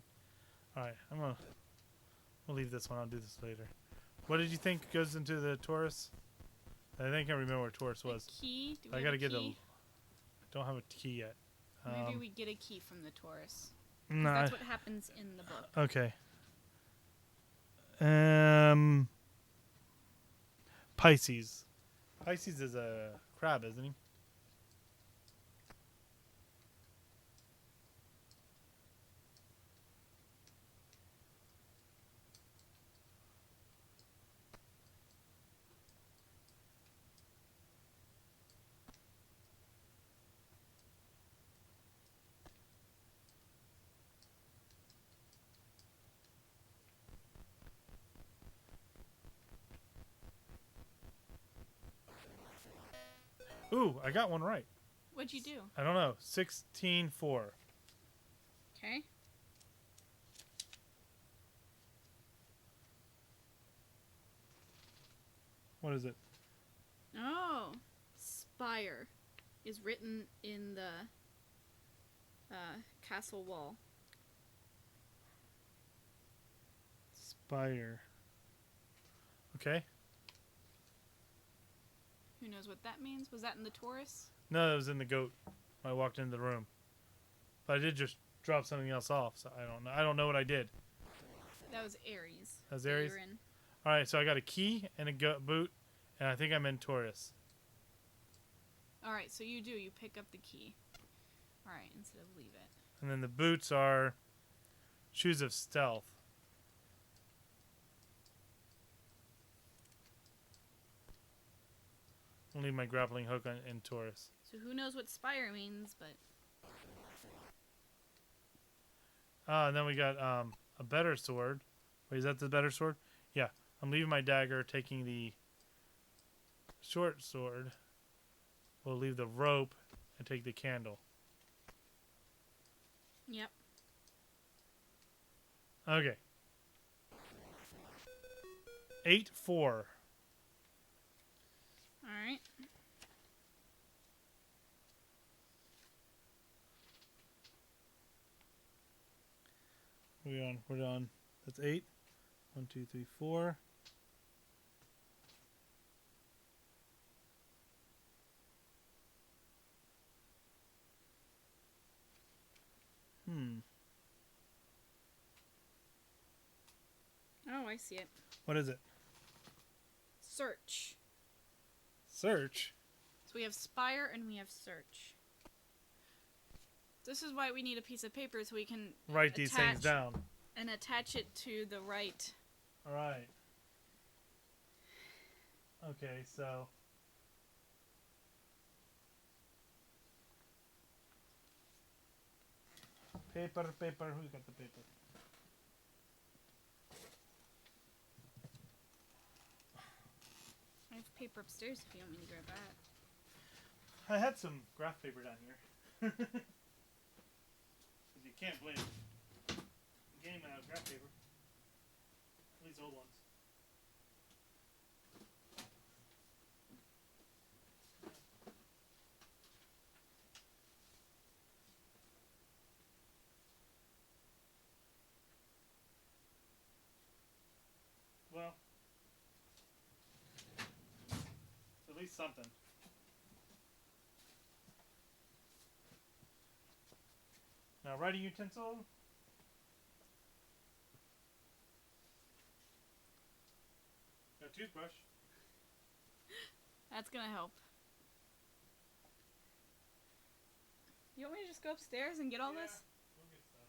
Alright, we'll leave this one. I'll do this later. What did you think goes into the Taurus? I think I remember where Taurus was. Key? Do we I have gotta a get key? I don't have a key yet. Maybe we get a key from the Taurus. No. That's what happens in the book. Okay. Pisces. Pisces is a crab, isn't he? Ooh, I got one right. What'd you do? I don't know. 16-4. Okay. What is it? Oh, spire is written in the castle wall. Spire. Okay. Who knows what that means? Was that in the Taurus? No, it was in the goat. I walked into the room. But I did just drop something else off, so I don't know. I don't know what I did. That was Aries. That was Aries? You were in. All right, so I got a key and a boot, and I think I'm in Taurus. All right, so you do. You pick up the key. All right, instead of leave it. And then the boots are shoes of stealth. I'll leave my grappling hook in Taurus. So who knows what spire means, but... And then we got a better sword. Wait, is that the better sword? Yeah. I'm leaving my dagger, taking the short sword. We'll leave the rope and take the candle. Yep. Okay. 8-4. We're on. We're on. That's 8. 1, 2, 3, 4. Oh, I see it. What is it? Search. Search? So we have Spire and we have Search. This is why we need a piece of paper so we can Write these things down. And attach it to the right. Alright. Okay, so... Paper. Who's got the paper? I have paper upstairs if you want me to grab that. I had some graph paper down here. Because you can't play the game out of graph paper. At least old ones. Well, it's at least something. Now, writing utensil. Got a toothbrush. That's gonna help. You want me to just go upstairs and get all this? We'll get stuff.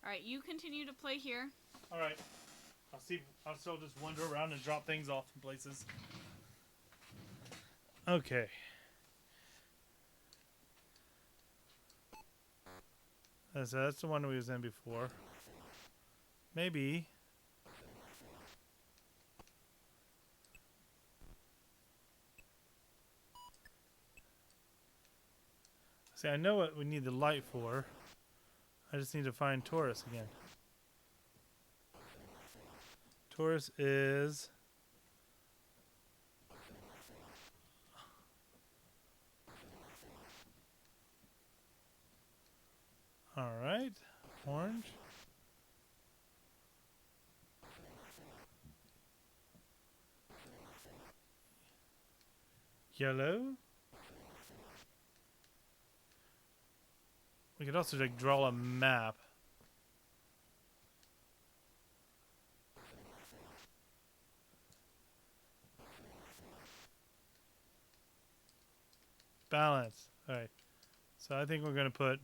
Alright, you continue to play here. Alright. I'll still just wander around and drop things off in places. Okay. So that's the one we was in before. Maybe. See, I know what we need the light for. I just need to find Taurus again. Taurus is... Alright. Orange. Yellow. We could also like draw a map. Balance. Alright. So I think we're going to put...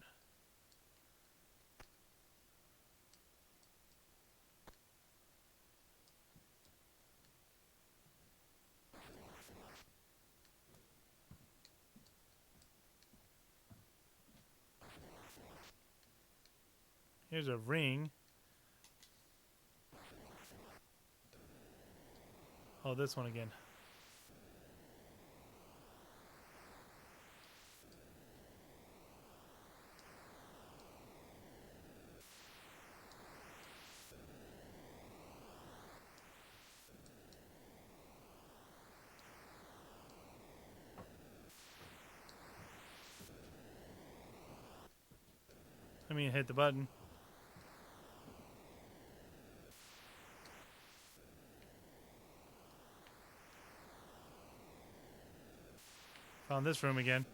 Here's a ring. Oh, this one again. I mean, hit the button. Found this room again.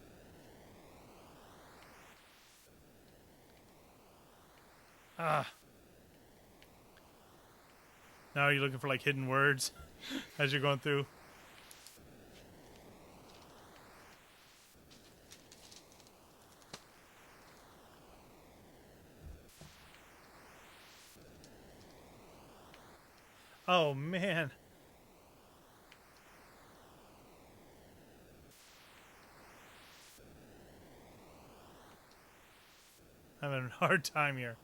Ah. Now you're looking for like hidden words as you're going through. Oh man. I'm having a hard time here.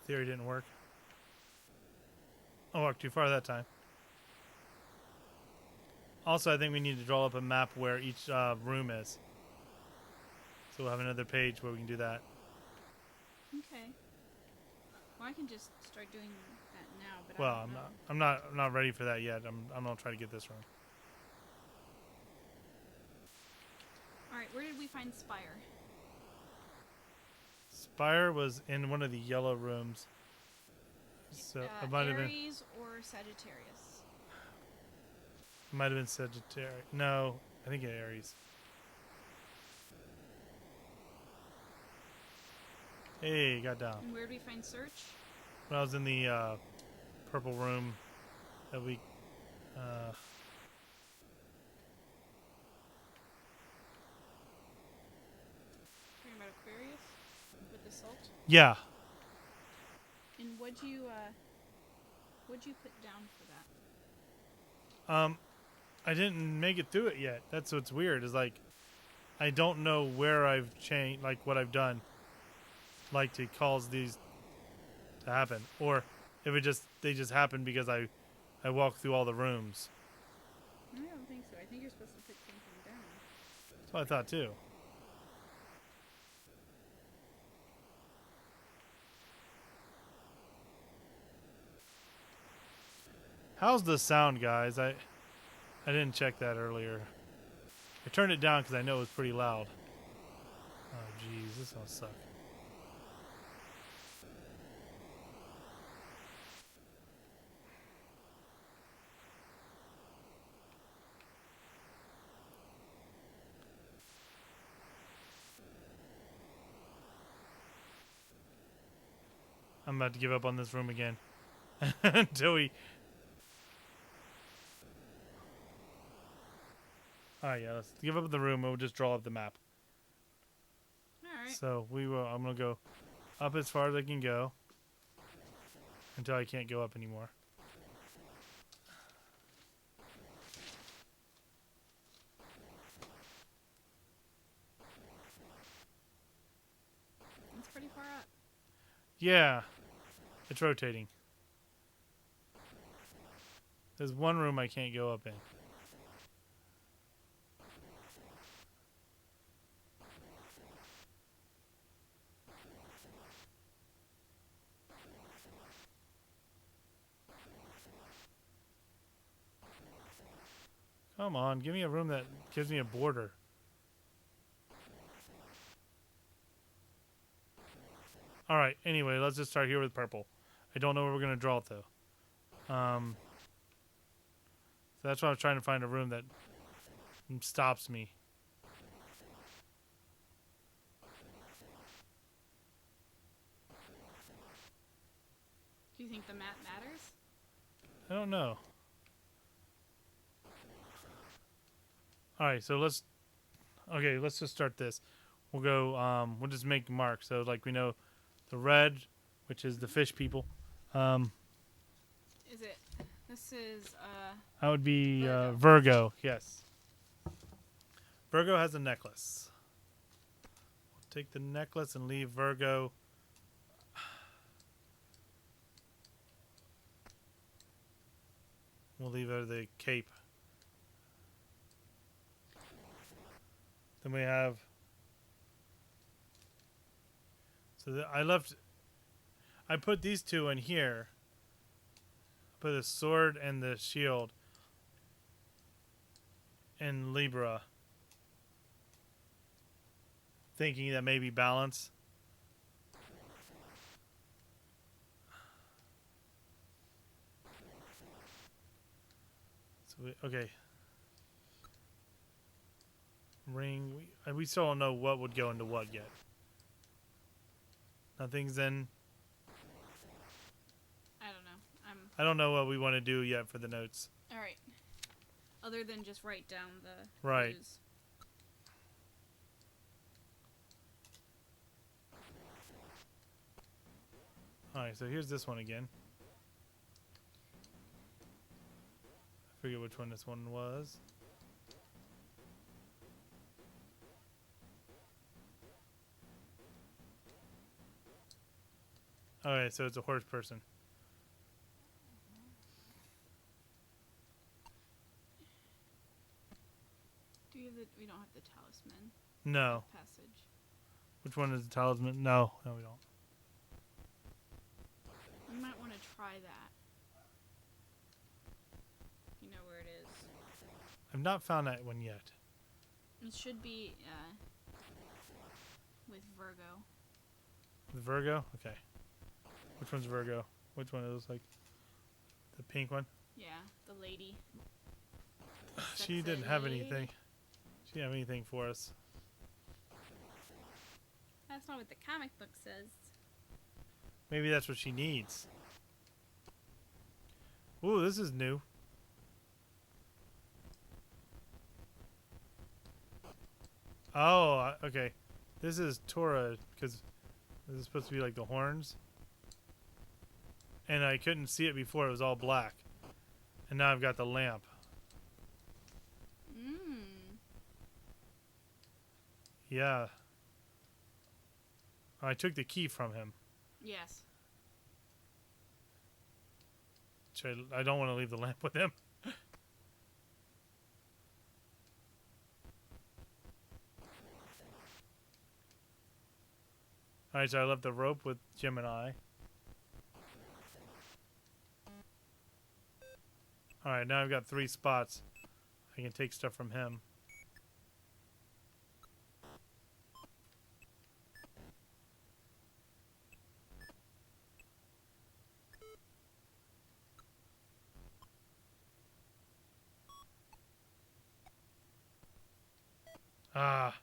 Theory didn't work. I walked too far that time. Also, I think we need to draw up a map where each room is. So we'll have another page where we can do that. Okay. Well, I can just start doing that now, but Well, I don't know. I'm not ready for that yet. I'm gonna try to get this room. All right, where did we find Spire? Spire was in one of the yellow rooms. So it might have been. Aries or Sagittarius? Might have been Sagittarius. No, I think Aries. Hey, got down. And where did we find Search? When I was in the purple room that we. Talking about Aquarius with the salt. Yeah. And what'd you put down for that? I didn't make it through it yet. That's what's weird. Is like, I don't know where I've changed, like what I've done, like to cause these to happen, or if they just happen because I walked through all the rooms. I don't think so. I think you're supposed to put something down. That's what I thought too. How's the sound, guys? I didn't check that earlier. I turned it down because I know it was pretty loud. Oh, jeez, this is gonna suck. I'm about to give up on this room again until we. Alright, yeah, let's give up the room and we'll just draw up the map. Alright. So I'm gonna go up as far as I can go until I can't go up anymore. It's pretty far up. Yeah, it's rotating. There's one room I can't go up in. Come on, give me a room that gives me a border. Alright, anyway, let's just start here with purple. I don't know where we're going to draw it, though. So that's why I was trying to find a room that stops me. Do you think the map matters? I don't know. Alright, so let's just start this. We'll go, we'll just make marks. So, like, we know the red, which is the fish people. Is it? This is, That would be Virgo. Virgo, yes. Virgo has a necklace. We'll take the necklace and leave Virgo. We'll leave her the cape. Then we have. So I put these two in here. Put the sword and the shield in Libra. Thinking that maybe balance. So okay. Ring. We still don't know what would go into what yet. Nothing's in. I don't know. I don't know what we want to do yet for the notes. Alright. Other than just write down the Right. clues. Alright, so here's this one again. I forget which one this one was. Okay, so it's a horse person. We don't have the talisman. No. Passage. Which one is the talisman? No, we don't. You might want to try that. You know where it is. I've not found that one yet. It should be with Virgo. The Virgo? Okay. Which one's Virgo? Which one? It looks like the pink one? Yeah, the lady. She didn't have anything. She didn't have anything for us. That's not what the comic book says. Maybe that's what she needs. Ooh, this is new. Oh, okay. This is Torah, because this is supposed to be like the horns. And I couldn't see it before. It was all black. And now I've got the lamp. Mmm. Yeah. I took the key from him. Yes. I don't want to leave the lamp with him. Alright, so I left the rope with Gemini. Alright, now I've got 3 spots. I can take stuff from him. Ah.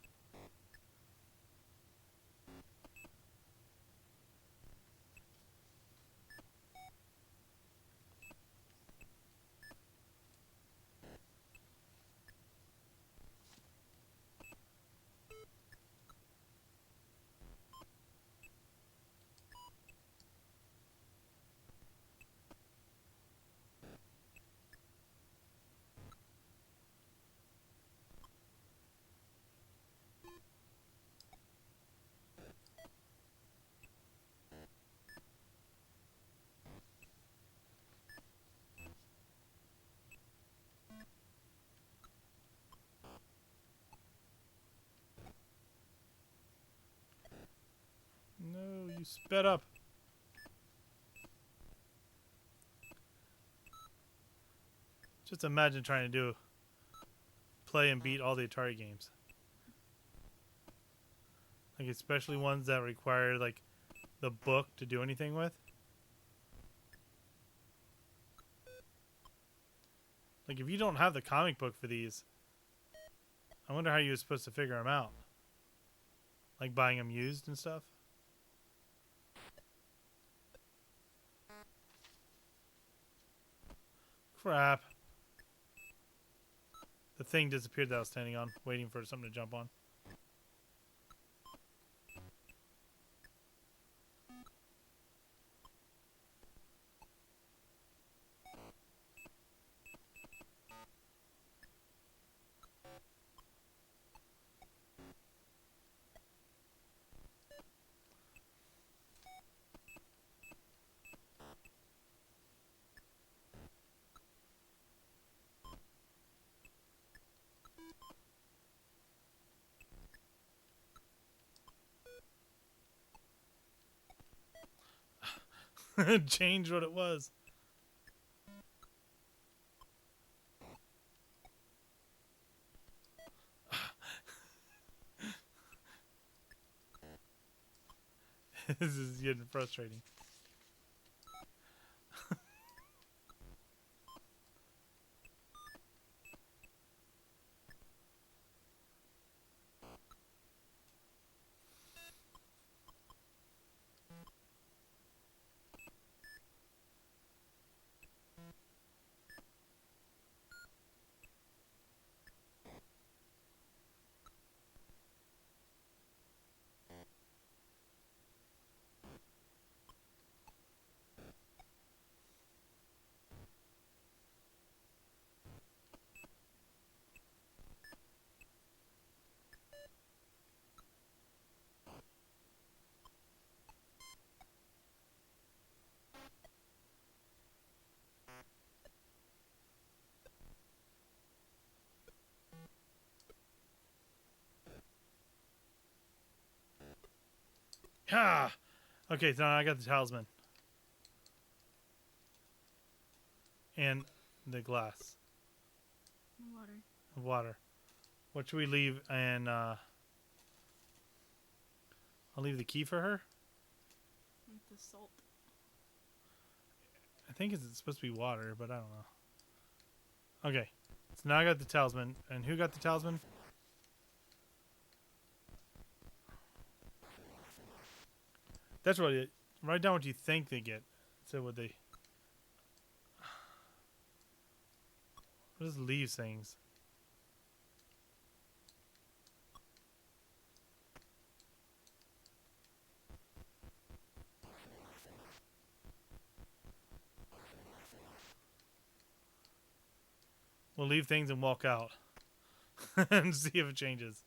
No, you sped up. Just imagine trying to play and beat all the Atari games. Like especially ones that require like the book to do anything with. Like if you don't have the comic book for these, I wonder how you were supposed to figure them out. Like buying them used and stuff. Crap. The thing disappeared that I was standing on, waiting for something to jump on. Change what it was. This is getting frustrating. Ha! Okay, so now I got the talisman. And the glass Water. of water. What should we leave? And I'll leave the key for her. With the salt. I think it's supposed to be water, but I don't know. Okay. So now I got the talisman. And who got the talisman? That's what it. Write down what you think they get. So what they. What does leave things? We'll leave things and walk out. And see if it changes.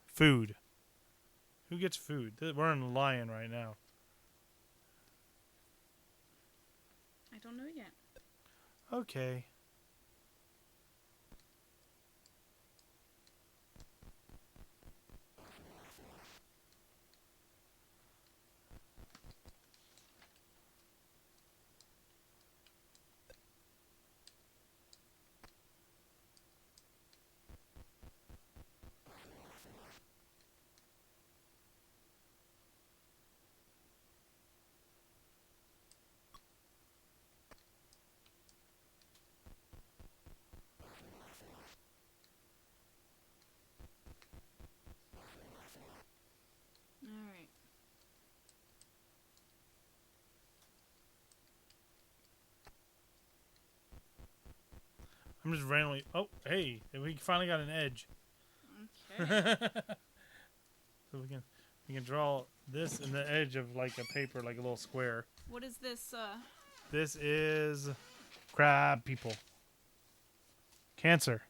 Food. Who gets food? We're in the lion right now. I don't know yet. Okay. Alright. I'm just randomly. Oh, hey, we finally got an edge. Okay. So we can draw this in the edge of like a paper, like a little square. What is this? This is crab people. Cancer.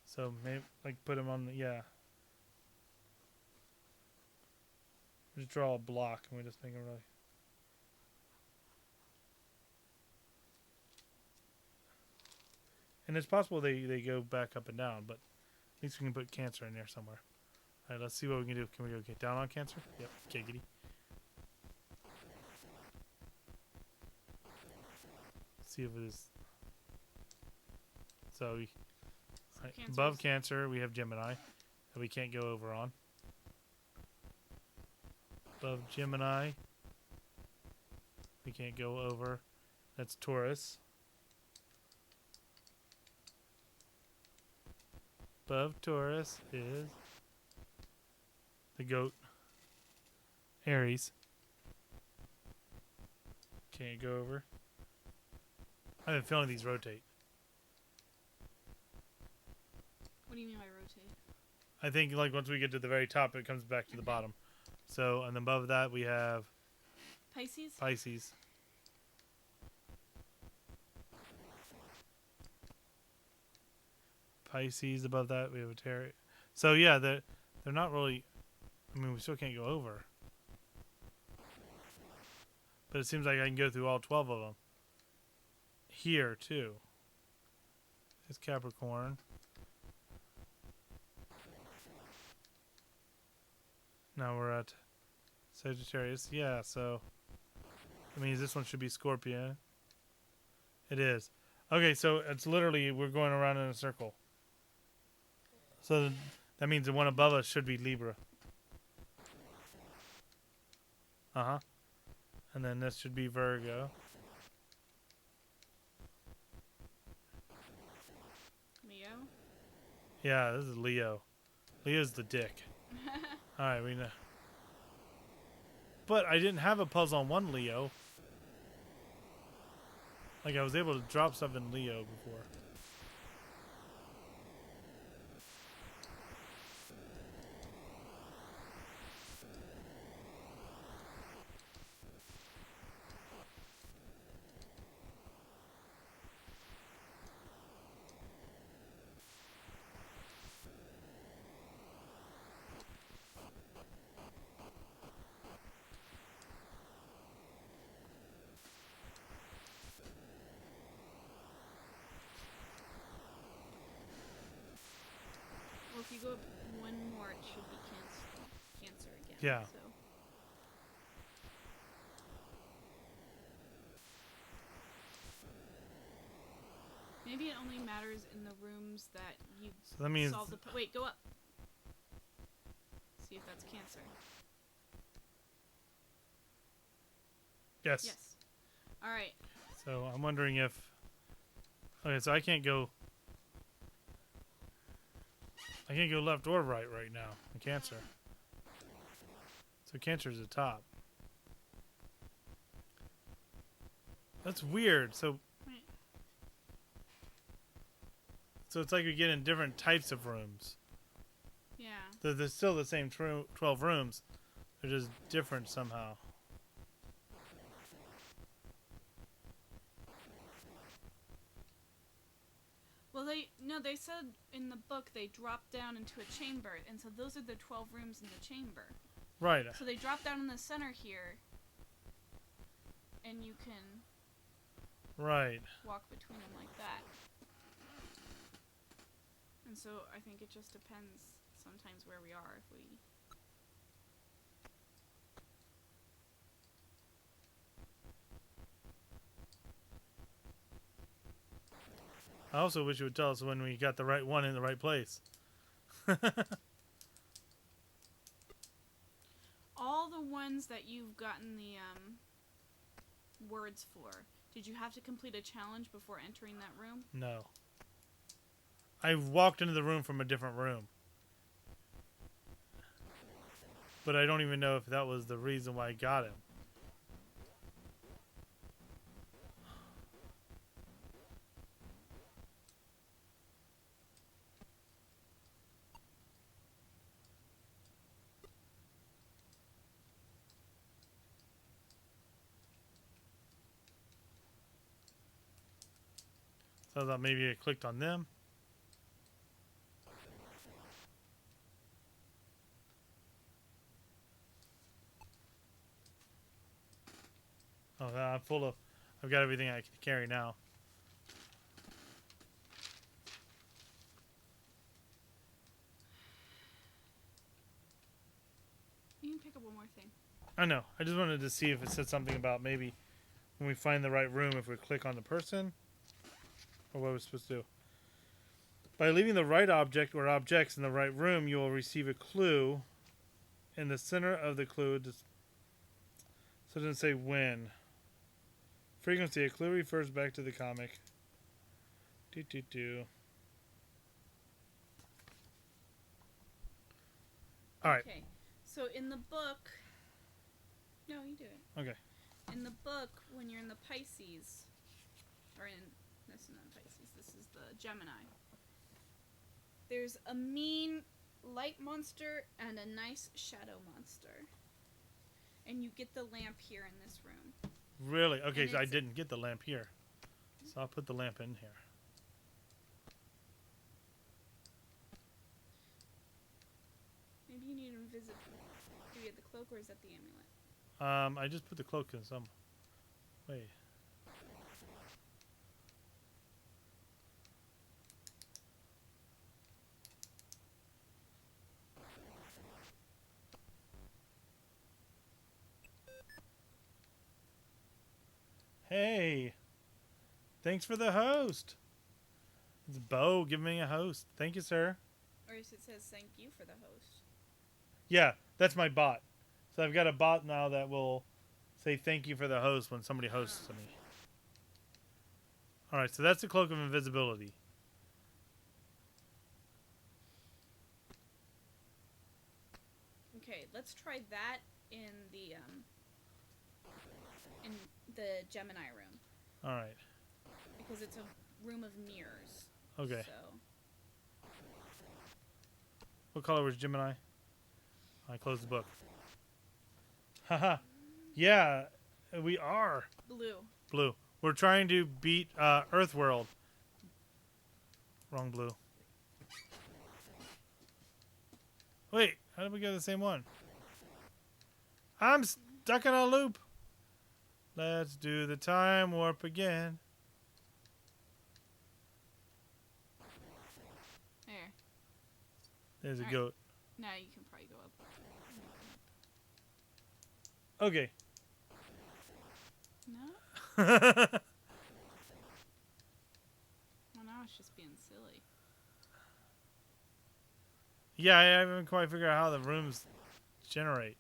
So maybe like put them on the Just draw a block and we just make them really. And it's possible they go back up and down, but at least we can put cancer in there somewhere. All right, let's see what we can do. Can we go get down on cancer? Yep, giggity. See if it is. So we right, above cancer we have Gemini that we can't go over on. Above Gemini we can't go over. That's Taurus. Above Taurus is the goat. Aries. Can't go over. I have a feeling these rotate. What do you mean by rotate? I think like once we get to the very top, it comes back to the bottom. So, and then above that we have Pisces? Pisces. Pisces above that we have a Terry. So yeah, they're not really. I mean, we still can't go over. But it seems like I can go through all 12 of them. Here too. It's Capricorn. Now we're at Sagittarius. Yeah, so that means this one should be Scorpio. It is. Okay, so it's literally we're going around in a circle. So that means the one above us should be Libra. Uh-huh. And then this should be Virgo. Leo? Yeah, this is Leo. Leo's the dick. Alright, we know. But I didn't have a puzzle on one Leo. Like I was able to drop stuff in Leo before. you go up one more, it should be cancer again. Yeah. So. Maybe it only matters in the rooms that you So that means solve the... Wait, go up. See if that's cancer. Yes. Yes. Alright. So I'm wondering if... Okay, so I can't go left or right now in cancer. So cancer is the top. That's weird. So it's like we get in different types of rooms. Yeah. They're still the same 12 rooms. They're just different somehow. Well, they said in the book they dropped down into a chamber, and so those are the 12 rooms in the chamber. Right. So they drop down in the center here, and you can walk between them like that. And so I think it just depends sometimes where we are. If we... I also wish you would tell us when we got the right one in the right place. All the ones that you've gotten the words for, did you have to complete a challenge before entering that room? No. I walked into the room from a different room. But I don't even know if that was the reason why I got him. So I thought maybe I clicked on them. Oh, I'm full of... I've got everything I can carry now. You can pick up one more thing. I know. I just wanted to see if it said something about maybe when we find the right room, if we click on the person, or what we're supposed to do. By leaving the right object or objects in the right room, you will receive a clue. In the center of the clue, so it doesn't say when. Frequency, a clue refers back to the comic. Alright. Okay. So in the book... No, you do it. Okay. In the book, when you're in the Pisces... Or in... This is not Pisces. This is the Gemini. There's a mean light monster and a nice shadow monster. And you get the lamp here in this room. Really? Okay, so I didn't get the lamp here. So I'll put the lamp in here. Maybe you need invisible. Do you get the cloak or is that the amulet? I just put the cloak in some. Wait. Hey. Thanks for the host. It's Bo giving me a host. Thank you, sir. Or it says thank you for the host. Yeah, that's my bot. So I've got a bot now that will say thank you for the host when somebody hosts to me. Alright, so that's the cloak of invisibility. Okay, let's try that in the Gemini room. Alright. Because it's a room of mirrors. Okay. So. What color was Gemini? I closed the book. Haha. Yeah, we are. Blue. Blue. We're trying to beat Earthworld. Wrong blue. Wait, how did we get the same one? I'm stuck in a loop. Let's do the time warp again. There. There's a All right. goat. Now you can probably go up. Okay. No? Yeah, Well, now it's just being silly. I haven't quite figured out how the rooms generate.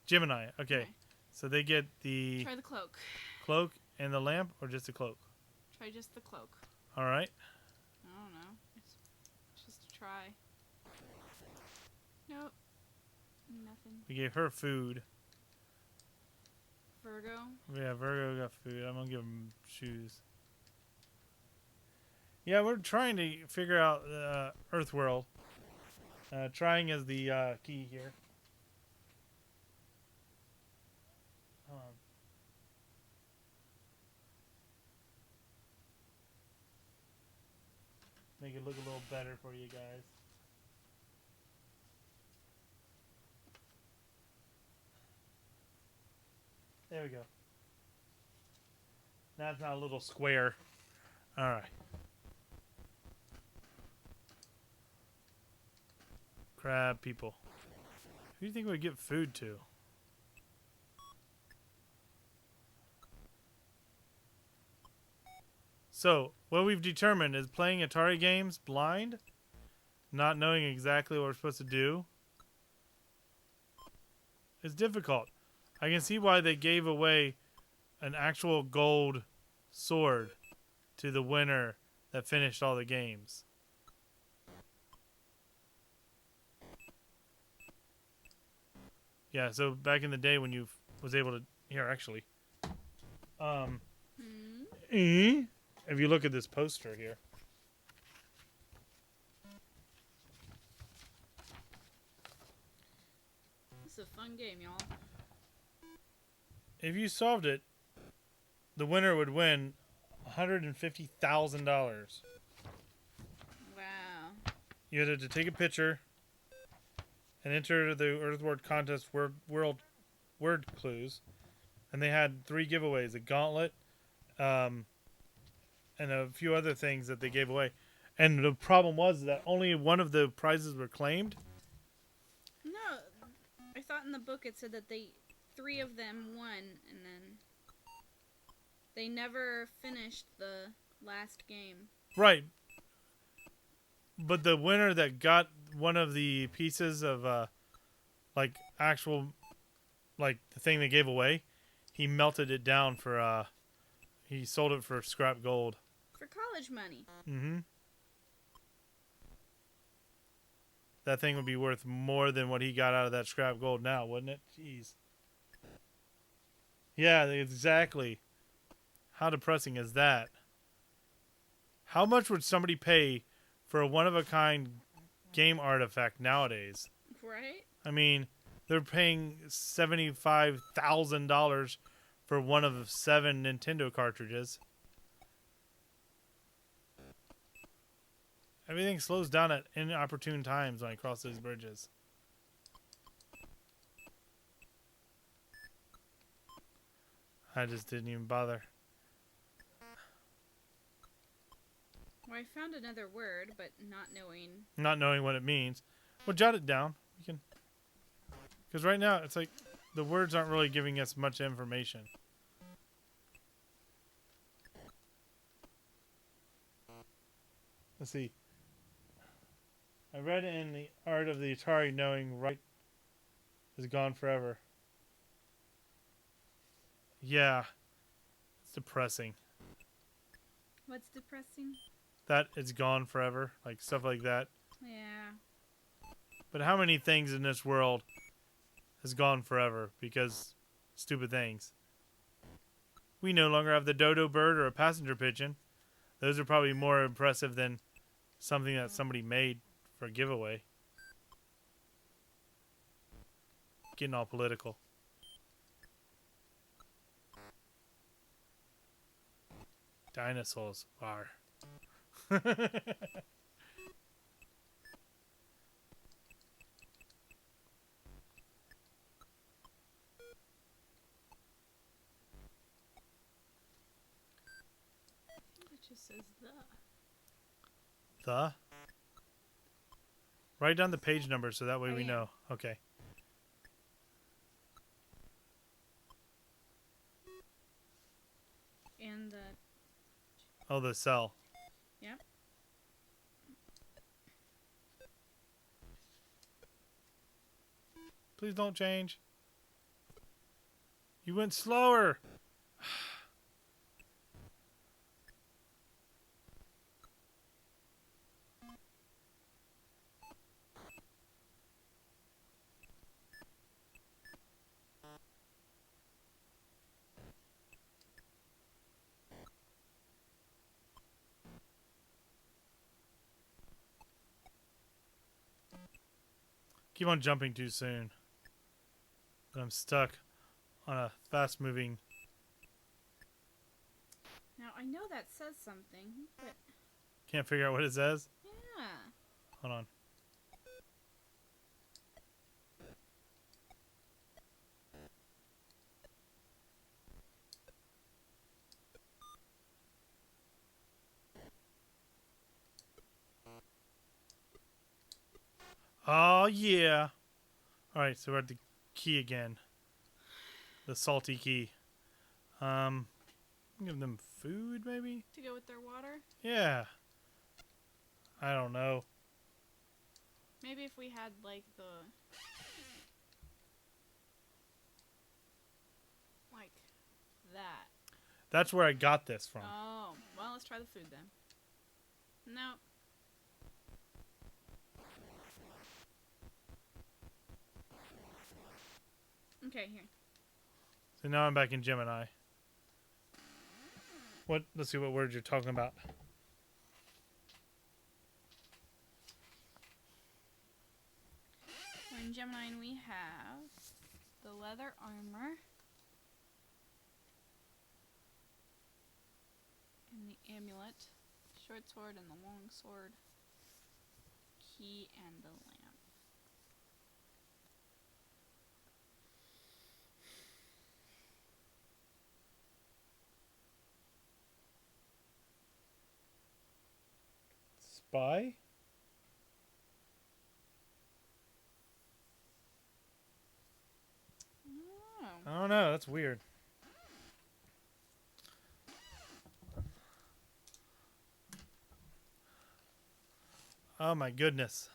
Gemini. Okay. So they get the Try the cloak. cloak and the lamp, or just the cloak? Try just the cloak. All right. I don't know. It's just a try. Nope. Nothing. We gave her food. Virgo. Yeah, Virgo got food. I'm gonna give him shoes. Yeah, we're trying to figure out Earthworld. Trying is the key here. Hold on. Make it look a little better for you guys. There we go. Now it's not a little square. All right. Crab people. Who do you think would get food to? So, what we've determined is playing Atari games blind, not knowing exactly what we're supposed to do, is difficult. I can see why they gave away an actual gold sword to the winner that finished all the games. Yeah, so back in the day when you was able to... Here, actually. If you look at this poster here. This is a fun game, y'all. If you solved it, the winner would win $150,000. Wow. You had to take a picture and enter the Earthworld contest world word clues, and they had 3 giveaways: a gauntlet, and a few other things that they gave away. And the problem was that only one of the prizes were claimed. No, I thought in the book it said that 3 of them won, and then they never finished the last game. Right. But the winner that got one of the pieces of, actual, the thing they gave away, he melted it down for, he sold it for scrap gold. For college money. Mm-hmm. That thing would be worth more than what he got out of that scrap gold now, wouldn't it? Jeez. Yeah, exactly. How depressing is that? How much would somebody pay for a one-of-a-kind game artifact nowadays? Right? I mean, they're paying $75,000 for one of 7 Nintendo cartridges. Everything slows down at inopportune times when I cross those bridges. I just didn't even bother. Well, I found another word, but not knowing. Not knowing what it means. Well, jot it down. You can, because right now it's like the words aren't really giving us much information. Let's see. I read in the Art of the Atari, knowing right is gone forever. Yeah, it's depressing. What's depressing? That it's gone forever, like stuff like that. Yeah. But how many things in this world has gone forever because stupid things? We no longer have the dodo bird or a passenger pigeon. Those are probably more impressive than something that somebody made for a giveaway. Getting all political. Dinosaurs are. It just says the. The? Write down the page number so that way we know. Okay. And the... Oh, the cell. Yep. Please don't change. You went slower. Keep on jumping too soon. I'm stuck on a fast-moving... Now, I know that says something, but... Can't figure out what it says? Yeah. Hold on. Oh, yeah. Alright, so we're at the key again. The salty key. Give them food, maybe? To go with their water? Yeah. I don't know. Maybe if we had, like, the... Like, that. That's where I got this from. Oh, well, let's try the food then. No. Okay, here. So now I'm back in Gemini. What? Let's see what words you're talking about. We're in Gemini and we have the leather armor and the amulet, short sword and the long sword, key and the lamp. Spy? Oh. I don't know. That's weird. Oh my goodness.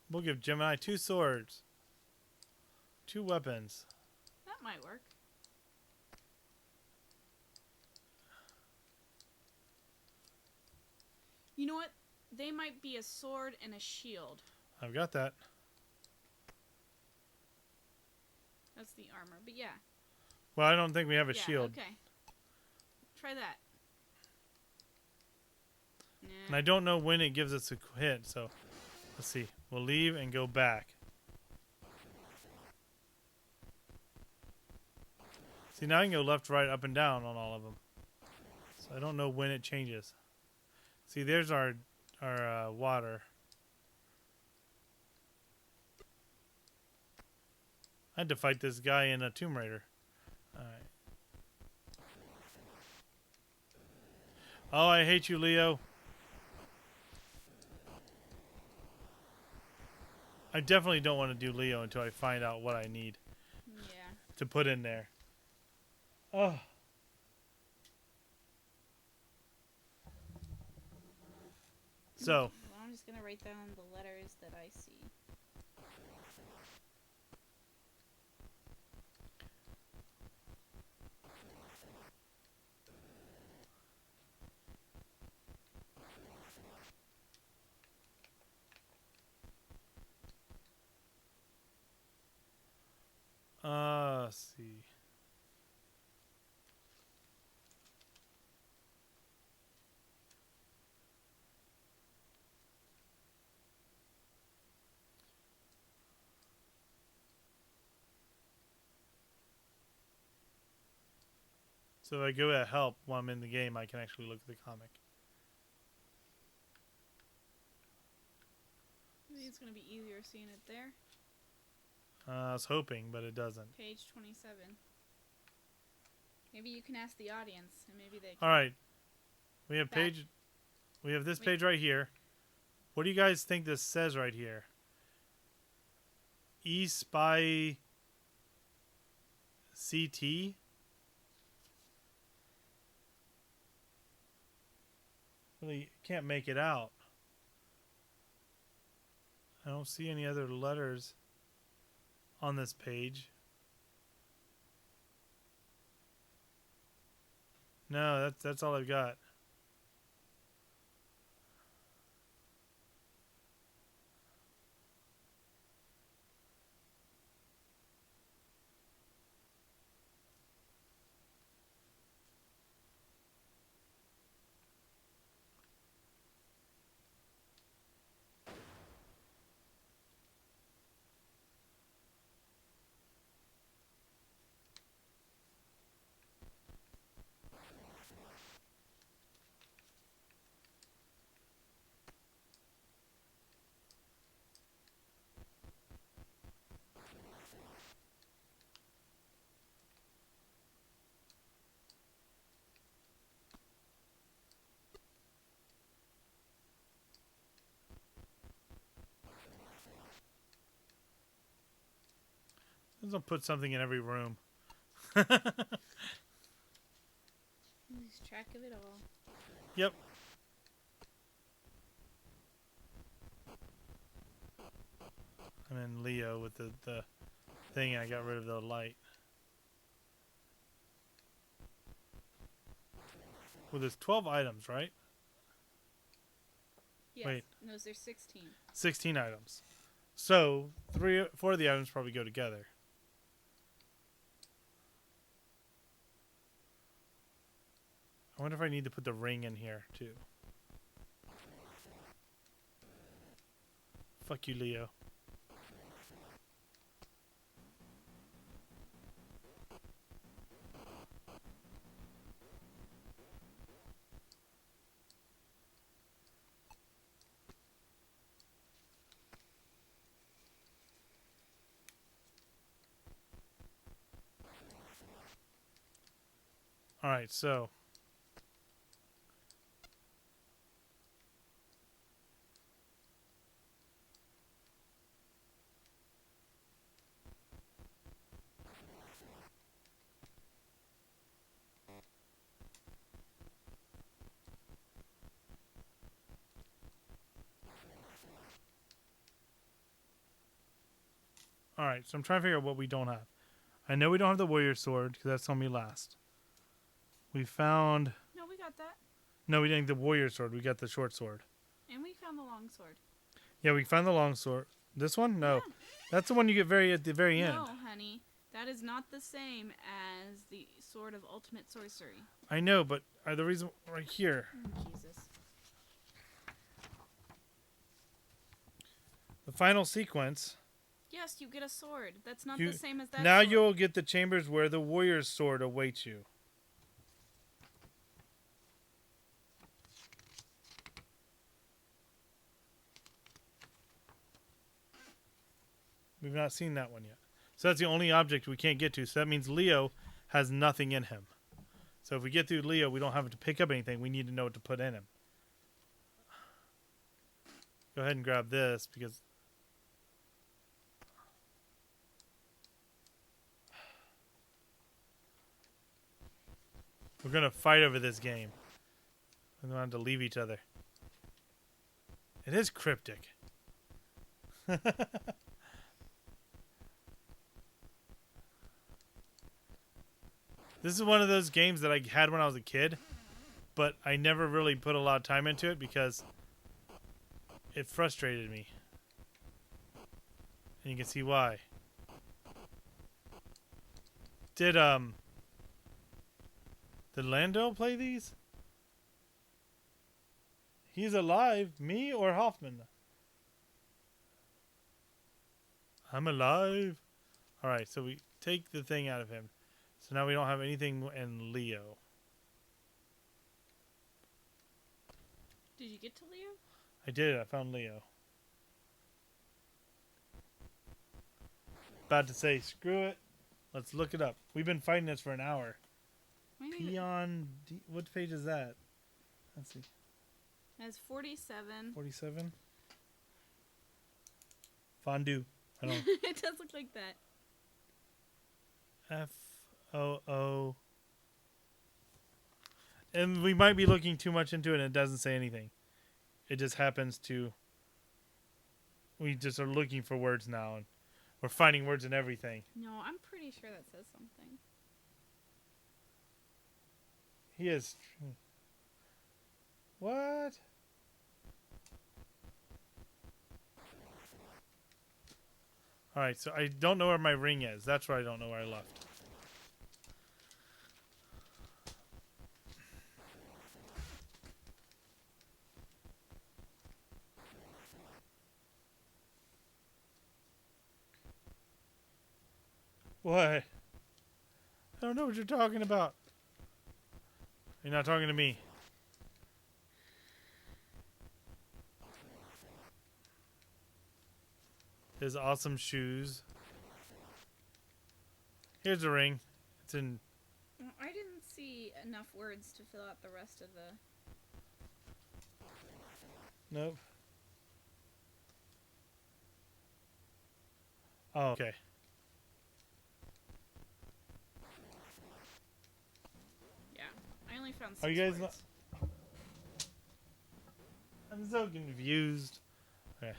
We'll give Gemini 2 swords. 2 weapons. That might work. You know what? They might be a sword and a shield. I've got that. That's the armor, but yeah. Well, I don't think we have a shield. Okay. Try that. Nah. And I don't know when it gives us a hit, so let's see. We'll leave and go back. See, now I can go left, right, up, and down on all of them. So I don't know when it changes. See, there's our water. I had to fight this guy in a Tomb Raider. Alright. Oh, I hate you, Leo. I definitely don't want to do Leo until I find out what I need to put in there. Oh. So. Well, I'm just going to write down the letters that I see. Let's see. So if I go to help while I'm in the game, I can actually look at the comic. I think it's going to be easier seeing it there. I was hoping, but it doesn't. Page 27. Maybe you can ask the audience, and maybe they can... All right. We have page we have this Wait. page right here. What do you guys think this says right here? E-Spy CT? Really can't make it out. I don't see any other letters on this page. No, that's all I've got. Let's put something in every room. Lose track of it all. Yep. I'm in Leo with the thing, and I got rid of the light. Well, there's 12 items, right? Yes. Wait. No, there's 16. 16 items. So, 4 of the items probably go together. I wonder if I need to put the ring in here, too. Fuck you, Leo. Alright, so... Alright, so I'm trying to figure out what we don't have. I know we don't have the warrior sword, because that's on me last. We found... No, we got that. No, we didn't get the warrior sword. We got the short sword. And we found the long sword. Yeah, we found the long sword. This one? No. Yeah. That's the one you get at the very end. No, honey. That is not the same as the Sword of Ultimate Sorcery. I know, but the reason... Right here. Oh, Jesus. The final sequence... Yes, you get a sword. That's not the same as that Now sword. you'll get the chambers where the warrior's sword awaits you. We've not seen that one yet. So that's the only object we can't get to. So that means Leo has nothing in him. So if we get through Leo, we don't have to pick up anything. We need to know what to put in him. Go ahead and grab this because... We're going to fight over this game. We're going to have to leave each other. It is cryptic. This is one of those games that I had when I was a kid, but I never really put a lot of time into it because it frustrated me. And you can see why. Did Lando play these? He's alive. Me or Hoffman? I'm alive. Alright, so we take the thing out of him. So now we don't have anything in Leo. Did you get to Leo? I did. I found Leo. About to say, screw it. Let's look it up. We've been fighting this for an hour. Peon... What page is that? Let's see. It has 47. 47. Fondue. I don't. It does look like that. FOO. And we might be looking too much into it and it doesn't say anything. It just happens to. We just are looking for words now and we're finding words in everything. No, I'm pretty sure that says something. He is. What? Alright, so I don't know where my ring is. That's where I don't know where I left. What? I don't know what you're talking about. You're not talking to me. His awesome shoes. Here's the ring. It's in. Well, I didn't see enough words to fill out the rest of the... Nope. Oh, okay. Yeah, I only found 6 Are you guys words. I'm so confused. Okay.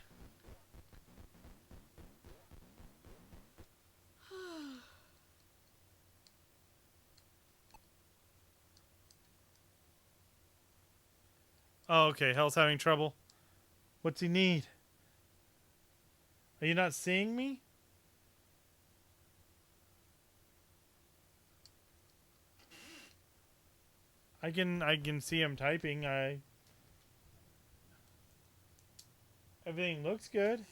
Oh, okay. Hell's having trouble. What's he need? Are you not seeing me? I can see him typing. Everything looks good.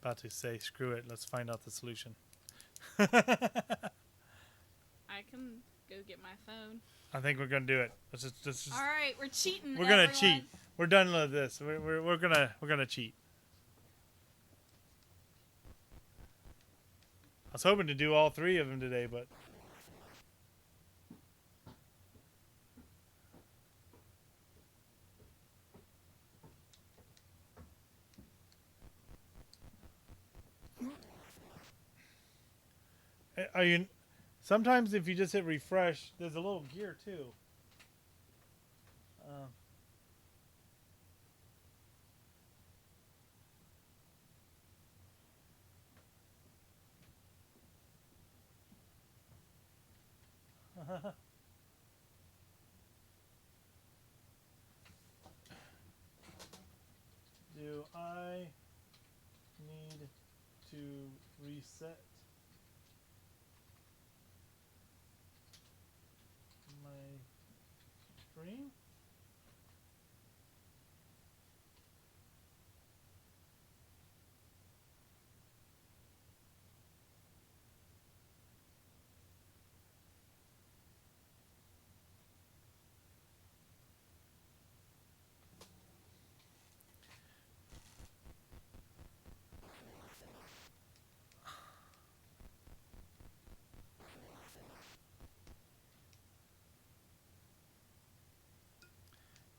About to say, screw it. Let's find out the solution. I can go get my phone. I think we're gonna do it. Let's just All right, we're cheating. we're gonna everyone. cheat. We're done with this. We're gonna cheat. I was hoping to do all 3 of them today, but are you? Sometimes if you just hit refresh, there's a little gear too. Do I need to reset my stream?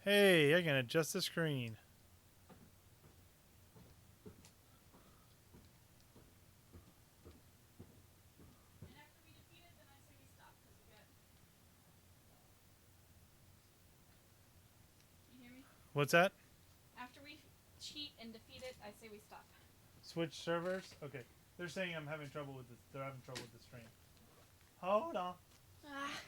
Hey, I can adjust the screen. And after we defeat it, then I say we stop because we got. You hear me? What's that? After we cheat and defeat it, I say we stop. Switch servers? Okay. They're saying I'm having trouble with this. They're having trouble with the stream. Hold on. Ah.